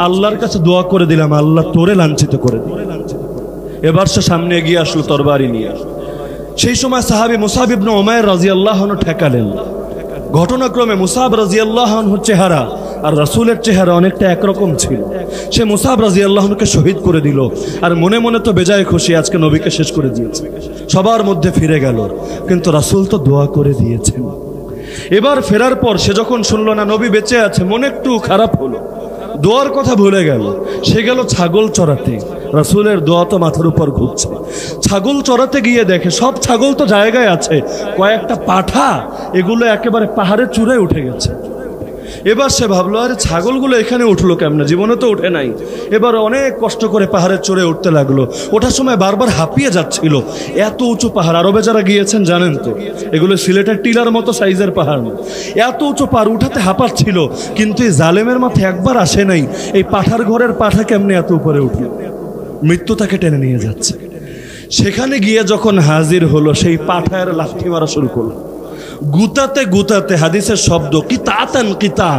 আল্লাহর কাছে দোয়া করে দিলাম, আল্লাহ তোরে লাঞ্ছিত করে দিল। এবার সে সামনে এগিয়ে আসলো তরবারি নিয়ে। সেই সময় সাহাবী মুসাব ইবনে উমাইর রাদিয়াল্লাহু আনহু ঠেকালেন। ঘটনাক্রমে মুসাব রাদিয়াল্লাহু আনহুর চেহারা আর রাসূলের চেহারা অনেকটা একরকম ছিল। সে মুসাব রাদিয়াল্লাহু আনহুকে শহীদ করে দিল, আর মনে মনে তো বেজায় খুশি, আজকে নবীকে শেষ করে দিয়েছে, সবার মধ্যে ফিরে গেল। কিন্তু রাসূল তো দোয়া করে দিয়েছেন। এবার ফেরার পর সে যখন শুনল না নবী বেঁচে আছে, মনে একটু খারাপ হলো, দোয়ার কথা ভুলে গেল। সে গেল ছাগল চড়াতে, রাসূলের দোয়া তো মাথার উপর ঘুরছে। ছাগল চড়াতে গিয়ে দেখে সব ছাগল তো জায়গায় আছে, কয়েকটা পাঠা এগুলো একেবারে পাহাড়ের চূড়ায় উঠে গেছে। এবার সে ভাবলো, আরে ছাগলগুলো এখানে উঠলো কেমনে, জীবনে তো উঠে নাই। এবার অনেক কষ্ট করে পাহাড়ের চড়ে উঠতে লাগলো। ওঠার সময় বারবার হাঁপিয়ে যাচ্ছিল, এত উঁচু পাহাড়। আরবে যারা গিয়েছেন জানেন তো, এগুলো সিলেটের টিলার মতো সাইজের পাহাড়, এত উঁচু পাহাড় উঠাতে হাঁপাচ্ছিল। কিন্তু এই জালেমের মাথায় একবার আসে নাই, এই পাঠার ঘরের পাঠা কেমনে এত উপরে উঠল, মৃত্যু তাকে টেনে নিয়ে যাচ্ছে। সেখানে গিয়ে যখন হাজির হলো, সেই পাঠার লাঠি মারা শুরু করলো, গুতাতে গুতাতে, হাদিসের শব্দ কিতাতান কিতা,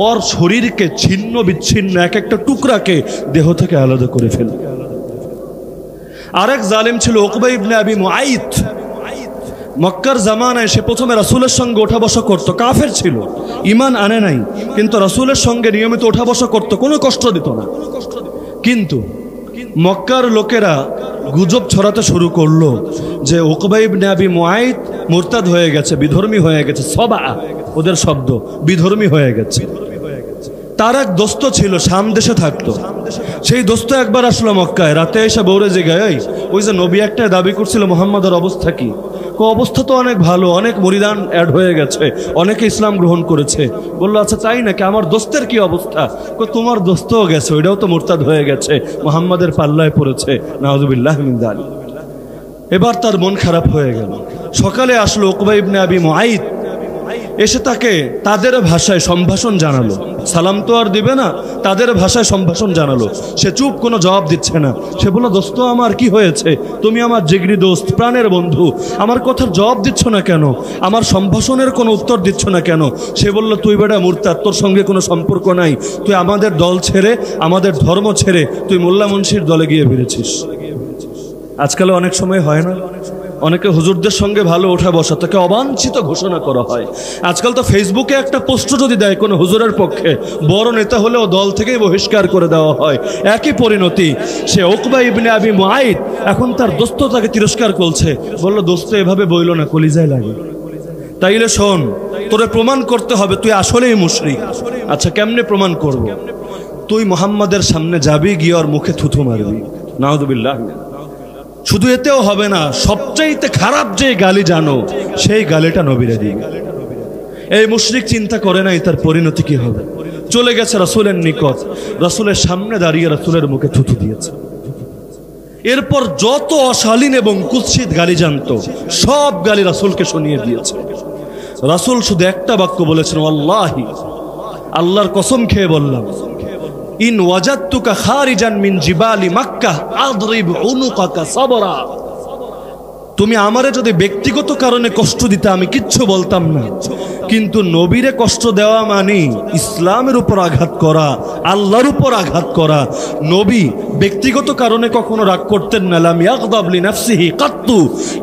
ওর শরীরকে ছিন্ন বিচ্ছিন্ন এক একটা টুকরাকে দেহ থেকে আলাদা করে ফেল। আরেক জালেম ছিল উকবা ইবনে আবি মুআইত। মক্কার জামানায় সে প্রথমে রাসূলের সঙ্গে ওঠা বসা করত, কাফের ছিল, ঈমান আনে নাই, কিন্তু রাসূলের সঙ্গে নিয়মিত ওঠা বসা করত, কোনো কষ্ট দিত না। কিন্তু মক্কার লোকেরা গুজব ছড়াতে শুরু করলো যে উকবা ইবনে আবি মুআইত মুরতাদ হয়ে গেছে, বিধর্মী হয়ে গেছে। সবা ওদের শব্দ, বিধর্মী হয়ে গেছে। তার এক দোস্ত ছিল, শাম দেশে থাকতো। সেই দোস্ত একবার আসলো মক্কায়, রাতে এসে বৌরে জেগায়, ওই যে নবী একটা দাবি করছিল মুহাম্মাদের অবস্থা কি? অবস্থা তো অনেক ভালো, অনেক মুরিদান অ্যাড হয়ে গেছে, অনেকে ইসলাম গ্রহণ করেছে। বললো আচ্ছা তাই নাকি, আমার দোস্তের কি অবস্থা? তোমার দোস্তও গেছে, ওইটাও তো মুরতাদ হয়ে গেছে, মুহাম্মাদের পাল্লায় পড়েছে, নাউযুবিল্লাহি মিন যালিক। এবার তার মন খারাপ হয়ে গেল। সকালে আসলো উকবা ইবনে আবি মুআইত, এসে তাকে তাদের ভাষায় সম্ভাষণ জানালো। সালাম তো আর দিবে না, তাদের ভাষায় সম্ভাষণ জানালো। সে চুপ, কোনো জবাব দিচ্ছে না। সে বলল, দোস্ত আমার কি হয়েছে? তুমি আমার জিগরি দোস্ত, প্রাণের বন্ধু, আমার কথার জবাব দিচ্ছ না কেন? আমার সম্ভাষণের কোনো উত্তর দিচ্ছ না কেন? সে বলল, তুই বেটা মুরতাদ, তোর সঙ্গে কোনো সম্পর্ক নাই। তুই আমাদের দল ছেড়ে, আমাদের ধর্ম ছেড়ে তুই মোল্লা মুন্সির দলে গিয়ে ফিরেছিস। আজকাল অনেক সময় হয় না, অনেকে হুজুরদের সঙ্গে ভালো ওঠা বসা, তাকে অবাঞ্ছিত ঘোষণা করা হয়। আজকাল তো ফেসবুকে একটা পোস্ট যদি দেয় কোনো হুজুরের পক্ষে, বড় নেতা হলেও দল থেকেই বহিষ্কার করে দেওয়া হয়। একই পরিণতি। সে উকবা ইবনে আবি মুআইত এখন তার দোস্ত তাকে তিরস্কার করছে। বলল, দোস্ত এভাবে বইল না, কলিজায় লাগে। তাইলে শোন, তোরে প্রমাণ করতে হবে তুই আসলেই মুশরিক। আচ্ছা কেমনে প্রমাণ করব? তুই মুহাম্মাদের সামনে যাবি, গিয়ে ওর মুখে থুথু মারবি। নাউযুবিল্লাহ। শুধু এতেও হবে না, সবচাইতে খারাপ যে গালি জানো সেই গালিটা নবীরে দিবে। এই মুশরিক চিন্তা করে নাই তার পরিণতি কি হবে। চলে গেছে রাসূলের নিকট, রাসূলের সামনে দাঁড়িয়ে রাসূলের মুখে থুথু দিয়েছে। এরপর যত অশালীন এবং কুৎসিত গালি জানতো সব গালি রাসূলকে শুনিয়ে দিয়েছে। রাসূল শুধু একটা বাক্য বলেছেন, ওয়াল্লাহি, আল্লাহর কসম খেয়ে বললাম, ইন ওয়াজাদতুকা খারিজান মিন জিবালি মক্কাহ আদরিব উনুকাকা সাবরা। তুমি আমারে যদি ব্যক্তিগত কারণে কষ্ট দিতে আমি কিচ্ছু বলতাম না, কিন্তু নবীরে কষ্ট দেওয়া মানে ইসলামের উপর আঘাত করা, আল্লাহর উপর আঘাত করা। নবী ব্যক্তিগত কারণে কখনো রাগ করতেন না, লাম ইয়াগদাব লিনাফসিহি কাত্তু,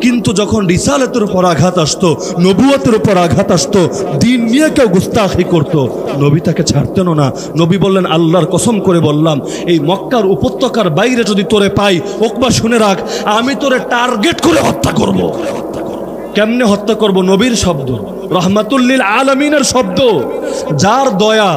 কিন্তু যখন রিসালাতের উপর আঘাত আসতো, নবুয়তের উপর আঘাত আসতো, দিন নিয়ে কেউ গুস্তাখি করত, নবী তাকে ছাড়তেন না। নবী বললেন, আল্লাহর কসম করে বললাম, এই মক্কার উপত্যকার বাইরে যদি তোরে পাই, উকবা শুনে রাখ, আমি তোরে টার্গেট করে হত্যা করব। কেমনে হত্যা করব? নবীর শব্দ, রহমাতুল লিল আলামিনের শব্দ, যার দয়া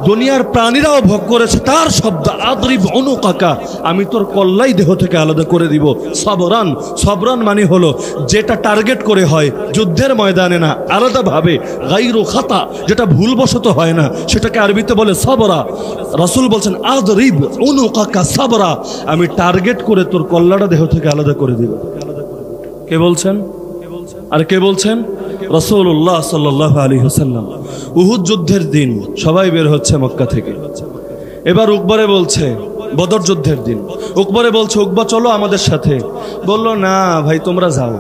দুনিয়ার প্রাণীরাও ভোগ করেছে তার শব্দ, আদরিব উনুকাকা, আমি তোর কল্লাই দেহ থেকে আলাদা করে দিব। সবরান, সবরান মানে হলো যেটা টার্গেট করে হয়, যুদ্ধের ময়দানে না, আলাদাভাবে, গায়রু খাতা, যেটা ভুলবশত হয় না, সেটাকে আরবিতে বলে সবরা। রাসূল বলছেন, আদরিব উনুকাকা সবরা, আমি টার্গেট করে তোর কল্লাটা দেহ থেকে আলাদা করে দিব। কে বলছেন? আর কে বলছেন? রাসূলুল্লাহ সাল্লাল্লাহু আলাইহি ওয়াসাল্লাম। উহুদ যুদ্ধের দিন সবাই বের হচ্ছে মক্কা থেকে। এবার উকবারে বলছে, বদর যুদ্ধের দিন, উকবারে বলছে, উকবা চলো আমাদের সাথে। বলল, না ভাই তোমরা যাও।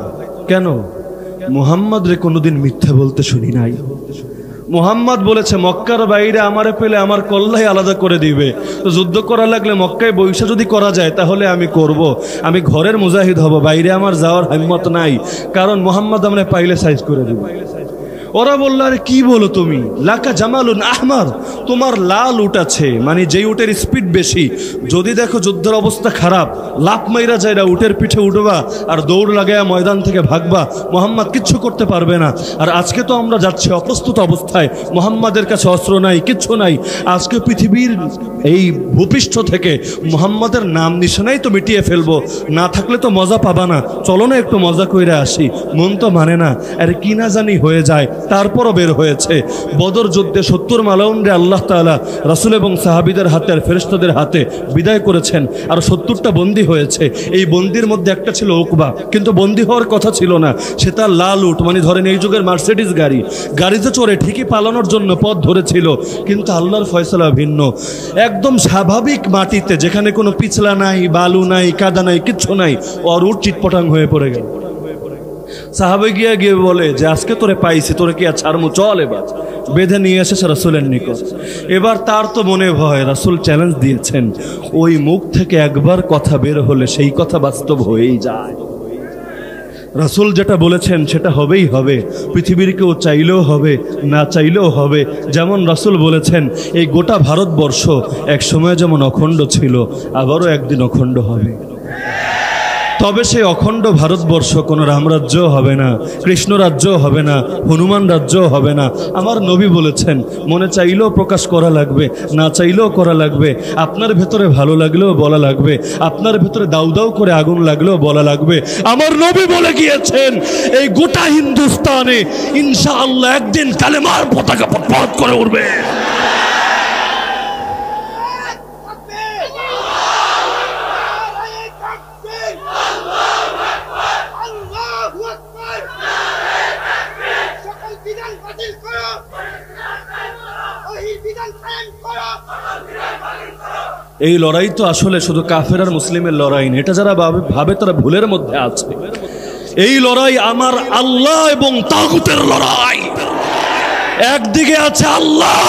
কেন? মুহাম্মদ রে কোনোদিন মিথ্যা বলতে শুনি নাই। মুহাম্মদ বলেছে, মক্কার বাইরে আমারে পেলে আমার কল্লাই আলাদা করে দিবে। তো যুদ্ধ করা লাগলে মক্কায় বৈশা যদি করা যায় তাহলে আমি করব। আমি ঘরের মুজাহিদ হব, বাইরে আমার যাওয়ার হিম্মত নাই, কারণ মুহাম্মদ আমরা পাইলে সাইজ করে দিব। ওরা বলল, আরে কি বলো তুমি, লাকা জামালুন আহমার, তোমার লাল উট আছে, মানে যেই উটের স্পিড বেশি, যদি দেখো যুদ্ধের অবস্থা খারাপ, লাফ মাইরা যাইরা উটের পিঠে উঠবা আর দৌড় লাগাইয়া ময়দান থেকে ভাগবা, মুহাম্মদ কিচ্ছু করতে পারবে না। আর আজকে তো আমরা যাচ্ছি অপ্রস্তুত অবস্থায়, মুহাম্মাদের কাছে অস্ত্র নাই, কিচ্ছু নাই। আজকে পৃথিবীর এই ভূপৃষ্ঠ থেকে মুহাম্মাদের নাম নিশানাই তো মিটিয়ে ফেলবো, না থাকলে তো মজা পাবা না, চলো না একটু মজা কইরা আসি। মন তো মানে না, আরে কি না জানি হয়ে যায়। তারপরও বের হয়েছে। বদর যুদ্ধে 70 মালাউনরে আল্লাহ তাআলা রাসূল এবং সাহাবীদের হাতে আর ফেরেশতাদের হাতে বিদায় করেছেন, আর 70টা বন্দী হয়েছে। এই বন্দির মধ্যে একটা ছিল উকবা, কিন্তু বন্দী হওয়ার কথা ছিল না। সে তার লাল উট, মানে ধরেন এই যুগের মার্সিডিজ গাড়ি, গাড়িতে চড়ে ঠিকই পালানোর জন্য পথ ধরেছিল, কিন্তু আল্লাহর ফয়সালা ভিন্ন। একদম স্বাভাবিক মাটিতে, যেখানে কোনো পিছলা নাই, বালু নাই, কাদা নাই, কিচ্ছু নাই, ওর উট চিটপটাং হয়ে পড়ে গেল। সাহাবে গিয়ে বলে যে, আজকে তোরে পাইছি, তোরে কি আর ছাড়মু, চল। এবার বেঁধে নিয়ে এসেছে রাসূলের নিকট। এবার তার তো মনে ভয়, রাসূল চ্যালেঞ্জ দিয়েছেন, ওই মুখ থেকে একবার কথা বের হলে সেই কথা বাস্তব হয়েই যায়। রাসূল যেটা বলেছেন সেটা হবেই হবে, পৃথিবীর কেউ চাইলেও হবে, না চাইলেও হবে। যেমন রাসূল বলেছেন, এই গোটা ভারতবর্ষ এক সময় যেমন অখণ্ড ছিল, আবারও একদিন অখণ্ড হবে। তবে সেই অখণ্ড ভারতবর্ষ কোনো রামরাজ্য হবে না, কৃষ্ণ রাজ্য হবে না, হনুমান রাজ্য হবে না। আমার নবী বলেছেন, মনে চাইলেও প্রকাশ করা লাগবে, না চাইলেও করা লাগবে। আপনার ভেতরে ভালো লাগলেও বলা লাগবে, আপনার ভেতরে দাউ দাউ করে আগুন লাগলেও বলা লাগবে। আমার নবী বলে গিয়েছেন, এই গোটা হিন্দুস্তানে ইনশাআল্লাহ একদিন কালেমার পতাকা পথ করে উঠবে। এই লড়াই তো আসলে শুধু কাফের আর মুসলিমের লড়াই না, এটা যারা ভাবে তারা ভুলের মধ্যে আছে। এই লড়াই আমার আল্লাহ এবং তাগুতের লড়াই। একদিকে আছে আল্লাহ,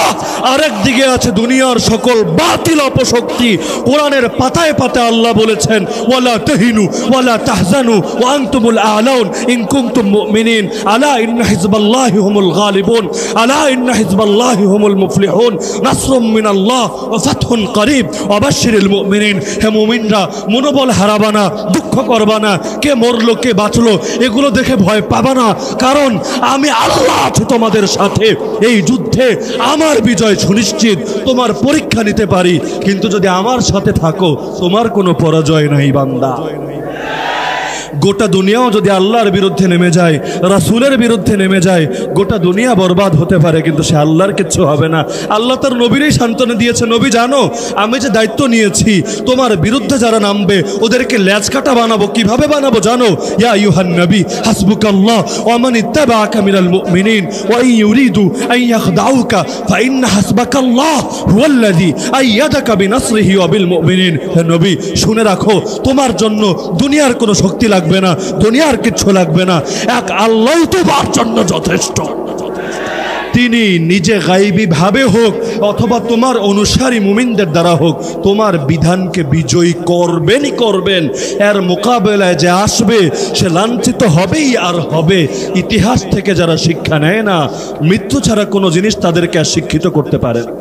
আর একদিকে আছে দুনিয়ার সকল বাতিল অপশক্তি। কোরআনের পাতায় পাতায় আল্লাহ বলেছেন, ওয়ালা তাহিনু ওয়ালা তাহজানু ওয়া আনতুমুল আ'লাউন ইন কুনতুম মুমিনিন আলা ইন্না হিজবাল্লাহি হুমুল গালিবুন আলা ইন্না হিজবাল্লাহি হুমুল মুফলিহুন নাসরুম মিনাল্লাহ ওয়া ফাতহুন করিব ওয়া বাশশিরিল মুমিনিন। হে মুমিনরা, মনোবল হারাবা না, দুঃখ করবা না, কে মরলো কে বাঁচলো এগুলো দেখে ভয় পাবা না, কারণ আমি আল্লাহ আছি তোমাদের সাথে। এই যুদ্ধে আমার বিজয় সুনিশ্চিত। তোমার পরীক্ষা নিতে পারি, কিন্তু যদি আমার সাথে থাকো তোমার কোনো পরাজয় নাই বান্দা। গোটা দুনিয়াও যদি আল্লাহর বিরুদ্ধে নেমে যায়, রাসূলের বিরুদ্ধে নেমে যায়, গোটা দুনিয়া বরবাদ হতে পারে, কিন্তু সে আল্লাহর কিচ্ছু হবে না। আল্লাহ তার নবীরই সান্ত্বনা দিয়েছে, নবী জানো আমি যে দায়িত্ব নিয়েছি তোমার বিরুদ্ধে যারা নামবে ওদেরকে ল্যাজ কাটা বানাবো। কিভাবে বানাবো জানো? ইয়া আইয়ুহান নবী হাসবুকাল্লাহ ওয়া মান ইত্তাবাআকা মিনাল মুমিনিন ওয়া ইন ইউরিদু আন ইয়াখদাউকা ফাইন্না হাসবাকাল্লাহ হুয়াল্লাযী আইয়াদাকা বিনাসরিহি ওয়া বিল মুমিনিন। হে নবী, শুনে রাখো, তোমার জন্য দুনিয়ার কোনো শক্তি লাগবে না, দুনিয়ার কিচ্ছু লাগবে না, এক আল্লাহ তোমার জন্য যথেষ্ট। তিনি নিজে গায়বী ভাবে হোক অথবা তোমার অনুসারী মুমিনদের দ্বারা হোক, তোমার বিধানকে বিজয়ী করবেনই করবেন। এর মোকাবেলায় যে আসবে সে লাঞ্ছিত হবেই আর হবে। ইতিহাস থেকে যারা শিক্ষা নেয় না, মৃত্যু ছাড়া কোনো জিনিস তাদেরকে আর শিক্ষিত করতে পারে না।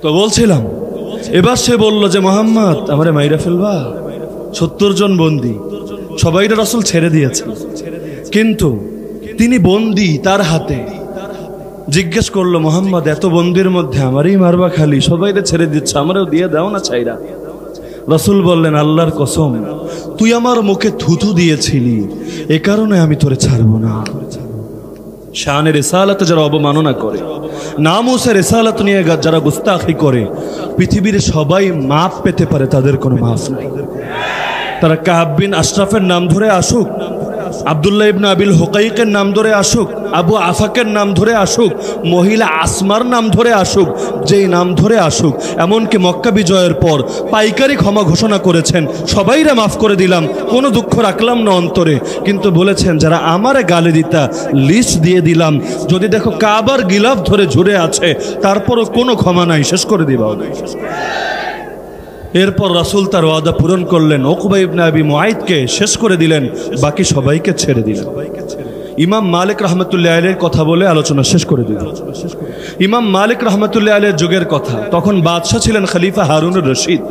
তো বলছিলাম, এবার সে বলল যে মোহাম্মদ আমারে মাইরা ফেলবা। 70 জন বন্দী, সবাইরা রাসূল ছেড়ে দিয়েছে, কিন্তু তিনি বন্দী তার হাতে। জিজ্ঞেস করলো, মোহাম্মদ এত বন্দির মধ্যে আমারই মারবা খালি? সবাইরে ছেড়ে দিচ্ছ, আমারও দিয়ে দাও না চাইরা। রাসূল বললেন, আল্লাহর কসম, তুই আমার মুখে থুথু দিয়েছিলি, এ কারণে আমি তোরে ছাড়বো না। শানে রিসালাতে যারা অবমাননা করে, নামুসে রিসালাত নিয়ে যারা গুস্তাখি করে, পৃথিবীর সবাই মাপ পেতে পারে, তাদের কোনো মাফ নাই। তারা কাব বিন আশরাফের নাম ধরে আসুক, আব্দুল্লাহ ইবনে আবিল হুকাইকের নাম ধরে আসুক, আবু আফাকের নাম ধরে আসুক, মহিলা আসমার নাম ধরে আসুক, যেই নাম ধরে আসুক। এমনকি মক্কা বিজয়ের পর পাইকারি ক্ষমা ঘোষণা করেছেন, সবাইরে মাফ করে দিলাম, কোনো দুঃখ রাখলাম না অন্তরে। কিন্তু বলেছেন, যারা আমারে গালি দিতা লিস্ট দিয়ে দিলাম, যদি দেখো কাবার গিলাফ ধরে ঝুরে আছে তারপরও কোনো ক্ষমা নাই, শেষ করে দিবা। এরপর রাসূল তার ওয়াদা পূরণ করলেন, উকবা ইবনে আবি মুআইদকে শেষ করে দিলেন, বাকি সবাইকে ছেড়ে দিলেন। ইমাম মালিক রাহমাতুল্লাহ আলাইহির কথা বলে আলোচনা শেষ করে দিলেন। ইমাম মালিক রাহমাতুল্লাহ আলাইহির যুগের কথা, তখন বাদশা ছিলেন খলিফা হারুনুর রশিদ।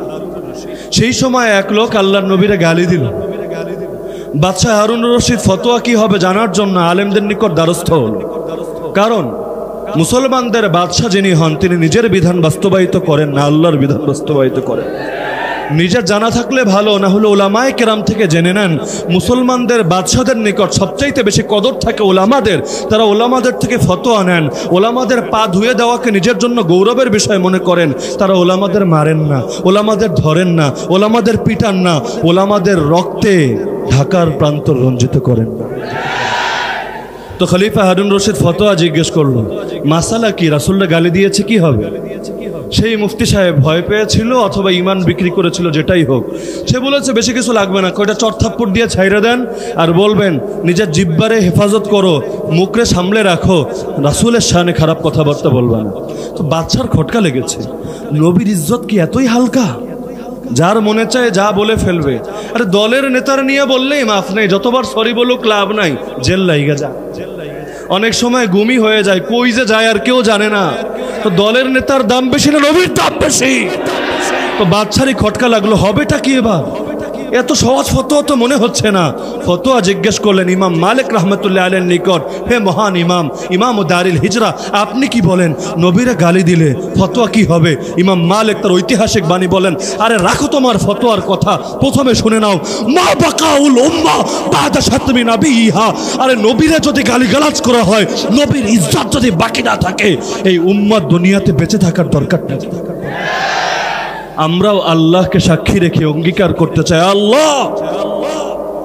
সেই সময় এক লোক আল্লাহর নবীরে গালি দিল। বাদশা হারুনুর রশিদ ফতোয়া কি হবে জানার জন্য আলেমদের নিকট দ্বারস্থ হলো। কারণ মুসলমানদের বাদশা যিনি হন, তিনি নিজের বিধান বাস্তবায়িত করেন না, আল্লাহর বিধান বাস্তবায়িত করেন। নিজের জানা থাকলে ভালো, না হলে ওলামায়ে কেরাম থেকে জেনে নেন। মুসলমানদের বাদশাদের নিকট সবচাইতে বেশি কদর থাকে ওলামাদের। তারা ওলামাদের থেকে ফতোয়া নেন, ওলামাদের পা ধুয়ে দেওয়াকে নিজের জন্য গৌরবের বিষয় মনে করেন। তারা ওলামাদের মারেন না, ওলামাদের ধরেন না, ওলামাদের পিটান না, ওলামাদের রক্তে ঢাকার প্রান্তর রঞ্জিত করেন না। তো খলিফা হারুন রশিদ ফতোয়া জিজ্ঞেস করলো, মাসালা কি? রাসূলরা গালি দিয়েছে, কি হবে? সেই মুফতি সাহেব ভয় পেয়েছিল অথবা ইমান বিক্রি করেছিল, যেটাই হোক। সে বলেছে, বেশি কিছু লাগবে না, কয়টা চড়থাপ্পড় দিয়ে ছাইরা দেন, আর বলবেন নিজের জিহ্বারে হেফাজত করো, মুখরে সামলে রাখো, রাসূলের শানে খারাপ কথাবার্তা বলবা না। তো বাদশার খটকা লেগেছে, নবীর ইজ্জত কি এতই হালকা? যার মনে চায় যা বলে ফেলবে। আরে দলের নেতার নিয়ে বললেই মাফ নেই, যতবার সরি বলুক লাভ নাই, জেল লাইগা যা। অনেক সময় গুমি হয়ে যায়, কই যে যায় আর কেউ জানে না। তো দলের নেতার দাম বেশি না নবীর দাম বেশি? তো বাদশারই খটকা লাগলো, হবেটা কি এবার? এত সহজ ফতোয়া তো মনে হচ্ছে না। ফতোয়া জিজ্ঞেস করলেন ইমাম মালিক রহমতুল্লাহ আলাইহির নিকট, হে মহান ইমাম, ইমাম দারিল হিজরা, আপনি কি বলেন নবীরা গালি দিলে ফতোয়া কি হবে? ইমাম মালিক তার ঐতিহাসিক বাণী বলেন, আরে রাখো তোমার ফতোয়ার কথা, প্রথমে শুনে নাও। মা বাকাউল উম্মাহ বাদা শাতমি নাবিয়্যিহা, আরে নবীরা যদি গালিগালাজ করা হয়, নবীর ইজ্জত যদি বাকি না থাকে, এই উম্মাত দুনিয়াতে বেঁচে থাকার দরকার নেই। আমরাও আল্লাহকে সাক্ষী রেখে অঙ্গীকার করতে চাই, আল্লাহ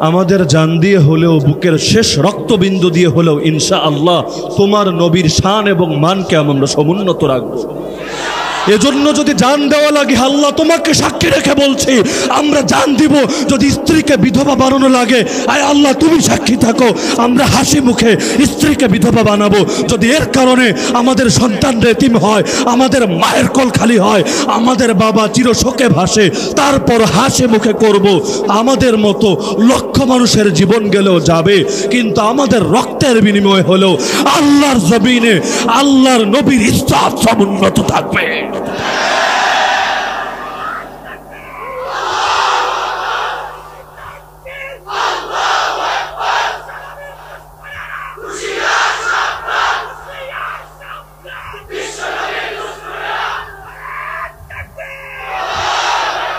আমাদের জান দিয়ে হলেও, বুকের শেষ রক্তবিন্দু দিয়ে হলেও ইনশাআল্লাহ তোমার নবীর শান এবং মানকে আমরা সমুন্নত রাখবো। এজন্য যদি জান দেওয়া লাগে, আল্লাহ তোমাকে সাক্ষী রেখে বলছি, আমরা জান দিব। যদি স্ত্রীকে বিধবা বানানো লাগে, আয় আল্লাহ তুমি সাক্ষী থাকো, আমরা হাসি মুখে স্ত্রীকে বিধবা বানাবো। যদি এর কারণে আমাদের সন্তান এতিম হয়, আমাদের মায়ের কোল খালি হয়, আমাদের বাবা চিরশোকে ভাসে, তারপর হাসি মুখে করব। আমাদের মতো লক্ষ মানুষের জীবন গেলেও যাবে, কিন্তু আমাদের রক্তের বিনিময় হলেও আল্লাহর জমিনে আল্লাহর নবীর ইজ্জত সমুন্নত থাকবে।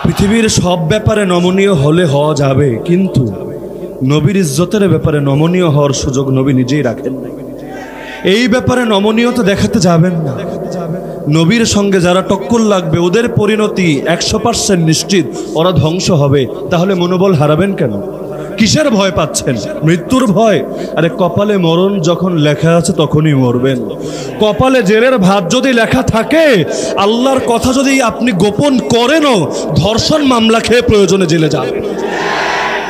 পৃথিবীর সব ব্যাপারে নমনীয় হলে হওয়া যাবে, কিন্তু নবীর ইজ্জতের ব্যাপারে নমনীয় হওয়ার সুযোগ নবী নিজেই রাখেন না। এই ব্যাপারে নমনীয়তা দেখাতে যাবেন না। নবীর সঙ্গে যারা টক্কর লাগবে, ওদের পরিণতি 100% নিশ্চিত, ওরা ধ্বংস হবে। তাহলে মনোবল হারাবেন কেন? কিসের ভয় পাচ্ছেন? মৃত্যুর ভয়? আরে কপালে মরণ যখন লেখা আছে তখনই মরবেন। কপালে জেরের ভাত যদি লেখা থাকে, আল্লাহর কথা যদি আপনি গোপন করেনও, ধর্ষণ মামলা খেয়ে প্রয়োজনে জেলে যাবেন,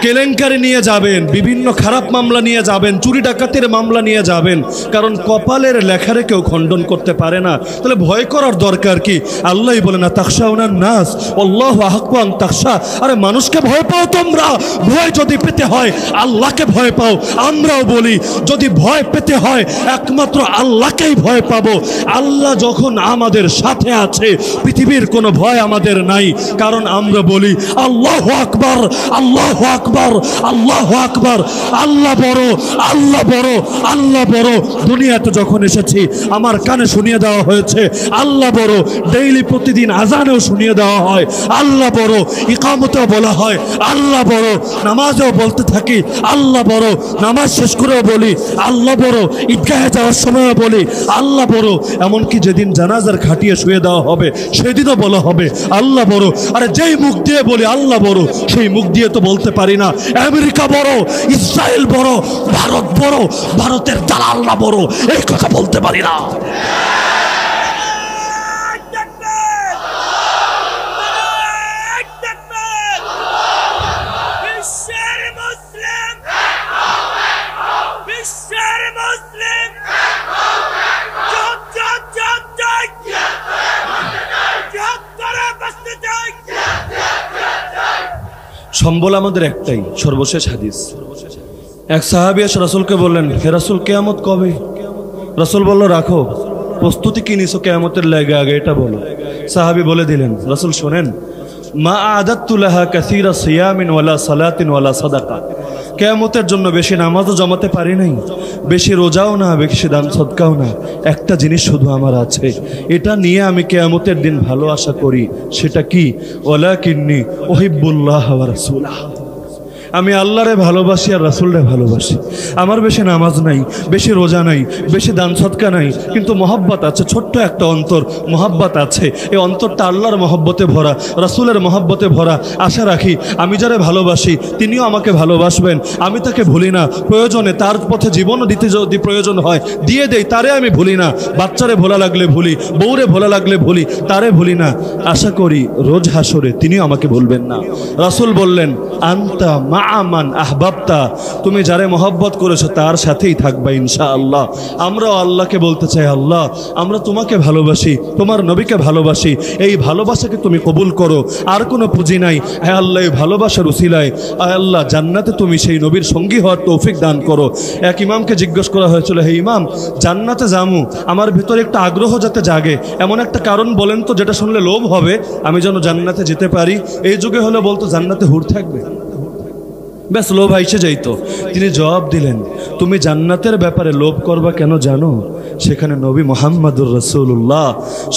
কেলেঙ্কারি নিয়ে যাবেন, বিভিন্ন খারাপ মামলা নিয়ে যাবেন, চুরি ডাকাতির মামলা নিয়ে যাবেন, কারণ কপালের লেখারে কেউ খণ্ডন করতে পারে না। তাহলে ভয় করার দরকার কি? আল্লাহই বলে না তাখশাউনান নাস আল্লাহু আহাক্কু আন তাখশা। আরে মানুষকে ভয় পাও তোমরা, ভয় যদি পেতে হয় আল্লাহকে ভয় পাও। আমরাও বলি যদি ভয় পেতে হয় একমাত্র আল্লাহকেই ভয় পাবো। আল্লাহ যখন আমাদের সাথে আছে, পৃথিবীর কোনো ভয় আমাদের নাই, কারণ আমরা বলি আল্লাহু আকবার, আল্লাহু আকবার, আল্লাহু আকবার, আল্লাহ বড়, আল্লাহ বড়, আল্লাহ বড়। দুনিয়াতে যখন এসেছি আমার কানে শুনিয়ে দেওয়া হয়েছে আল্লাহ বড়। ডেইলি প্রতিদিন আজানেও শুনিয়ে দেওয়া হয় আল্লাহ বড়, ইকামতেও বলা হয় আল্লাহ বড়, নামাজেও বলতে থাকি আল্লাহ বড়, নামাজ শেষ করেও বলি আল্লাহ বড়, ঈদগাহে যাওয়ার সময়ও বলি আল্লাহ বড়। এমনকি যেদিন জানাজার খাটিয়ে শুয়ে দেওয়া হবে সেদিনও বলা হবে আল্লাহ বড়। আরে যেই মুখ দিয়ে বলি আল্লাহ বড়, সেই মুখ দিয়ে তো বলতে পারি না আমেরিকা বড়, ইসরায়েল বড়, ভারত বড়, ভারতের দালালরা বড়, এই কথা বলতে পারি না। সম্বল আমাদের একটাই, সর্বশেষ হাদিস। এক সাহাবী এসে রাসূলকে বললেন, হে রাসূল কিয়ামত কবে? রাসূল বলল, রাখো, প্রস্তুতি কি নিছো কিয়ামতের লাগে, আগে এটা বলো। সাহাবী বলে দিলেন, রাসূল শোনেন, মা আদাতু লাহা কাসীরা সিয়ামিন ওয়ালা সালাতিন ওয়ালা সাদাকা। কিয়ামতের জন্য বেশি নামাজও জমাতে পারি নাই, বেশি রোজাও না, বেশি দান সদকাও না। একটা জিনিস শুধু আমার আছে, এটা নিয়ে আমি কিয়ামতের দিন ভালো আশা করি। সেটা কি? ওয়ালাকিন্নী উহিব্বুল্লাহ ওয়া রাসূলাহ। আমি আল্লাহরে ভালোবাসি আর রাসূলরে ভালোবাসি। আমার বেশি নামাজ নাই, বেশি রোজা নাই, বেশি দান সদকা নাই, কিন্তু মহব্বত আছে, ছোট্ট একটা অন্তর, মহব্বত আছে। এই অন্তরটা আল্লাহর মহব্বতে ভরা, রাসূলের মহব্বতে ভরা। আশা রাখি আমি যারে ভালোবাসি তিনিও আমাকে ভালোবাসবেন। আমি তাকে ভুলি না, প্রয়োজনে তার পথে জীবনও দিতে যদি প্রয়োজন হয় দিয়ে দেই, তারে আমি ভুলি না। বাচ্চারে ভোলা লাগলে ভুলি, বউরে ভোলা লাগলে ভুলি, তারে ভুলি না। আশা করি রোজ হাসরে তিনিও আমাকে ভুলবেন না। রাসূল বললেন, আনতা আমান আহবাবতা, তুমি যারে মহব্বত করেছো তার সাথেই থাকবা ইনশাআল্লাহ। আমরাও আল্লাহকে বলতে চাই, আল্লাহ আমরা তোমাকে ভালোবাসি, তোমার নবীকে ভালোবাসি, এই ভালোবাসাকে তুমি কবুল করো। আর কোনো পুঁজি নাই, হে আল্লাহ এই ভালোবাসার উসিলায় আয় আল্লাহ জান্নাতে তুমি সেই নবীর সঙ্গী হওয়ার তৌফিক দান করো। এক ইমামকে জিজ্ঞেস করা হয়েছিল, হে ইমাম জান্নাতে যামু, আমার ভিতরে একটা আগ্রহ যাতে জাগে, এমন একটা কারণ বলেন তো যেটা শুনলে লোভ হবে আমি যেন জান্নাতে যেতে পারি। এই যুগে হলে বলতো জান্নাতে হুর থাকবে। ব্যাস লোভ আইসে যাইতো। তিনি জবাব দিলেন, তুমি জান্নাতের ব্যাপারে লোভ করবা কেন জানো? সেখানে নবী মুহাম্মদুর রাসূলুল্লাহ,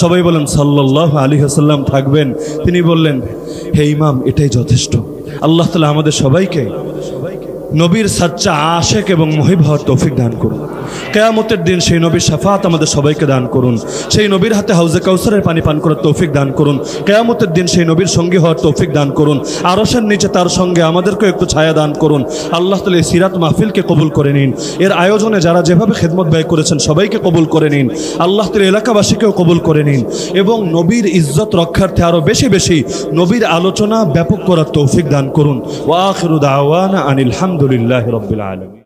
সবাই বলেন সাল্লাল্লাহু আলাইহি ওয়াসাল্লাম থাকবেন। তিনি বললেন, হে ইমাম, এটাই যথেষ্ট। আল্লাহ তাআলা আমাদের সবাইকে নবীর সাচ্চা আশেক এবং মুহিব হওয়ার তৌফিক দান করুন। কিয়ামতের দিন সেই নবীর শাফাত আমাদের সবাইকে দান করুন। সেই নবীর হাতে হাউজে কাউসারের পানি পান করার তৌফিক দান করুন। কিয়ামতের দিন সেই নবীর সঙ্গী হওয়ার তৌফিক দান করুন। আরশের নিচে তার সঙ্গে আমাদেরকেও একটু ছায়া দান করুন। আল্লাহ তাআলা এই সিরাত মাহফিলকে কবুল করে নিন। এর আয়োজনে যারা যেভাবে খেদমত ব্যয় করেছেন সবাইকে কবুল করে নিন। আল্লাহ তাআলা এলাকাবাসীকেও কবুল করে নিন এবং নবীর ইজ্জত রক্ষার্থে আরও বেশি বেশি নবীর আলোচনা ব্যাপক করার তৌফিক দান করুন। ওয়া আখিরু দাওয়ানা আনিল হামদুলিল্লাহি রাব্বিল আলামিন।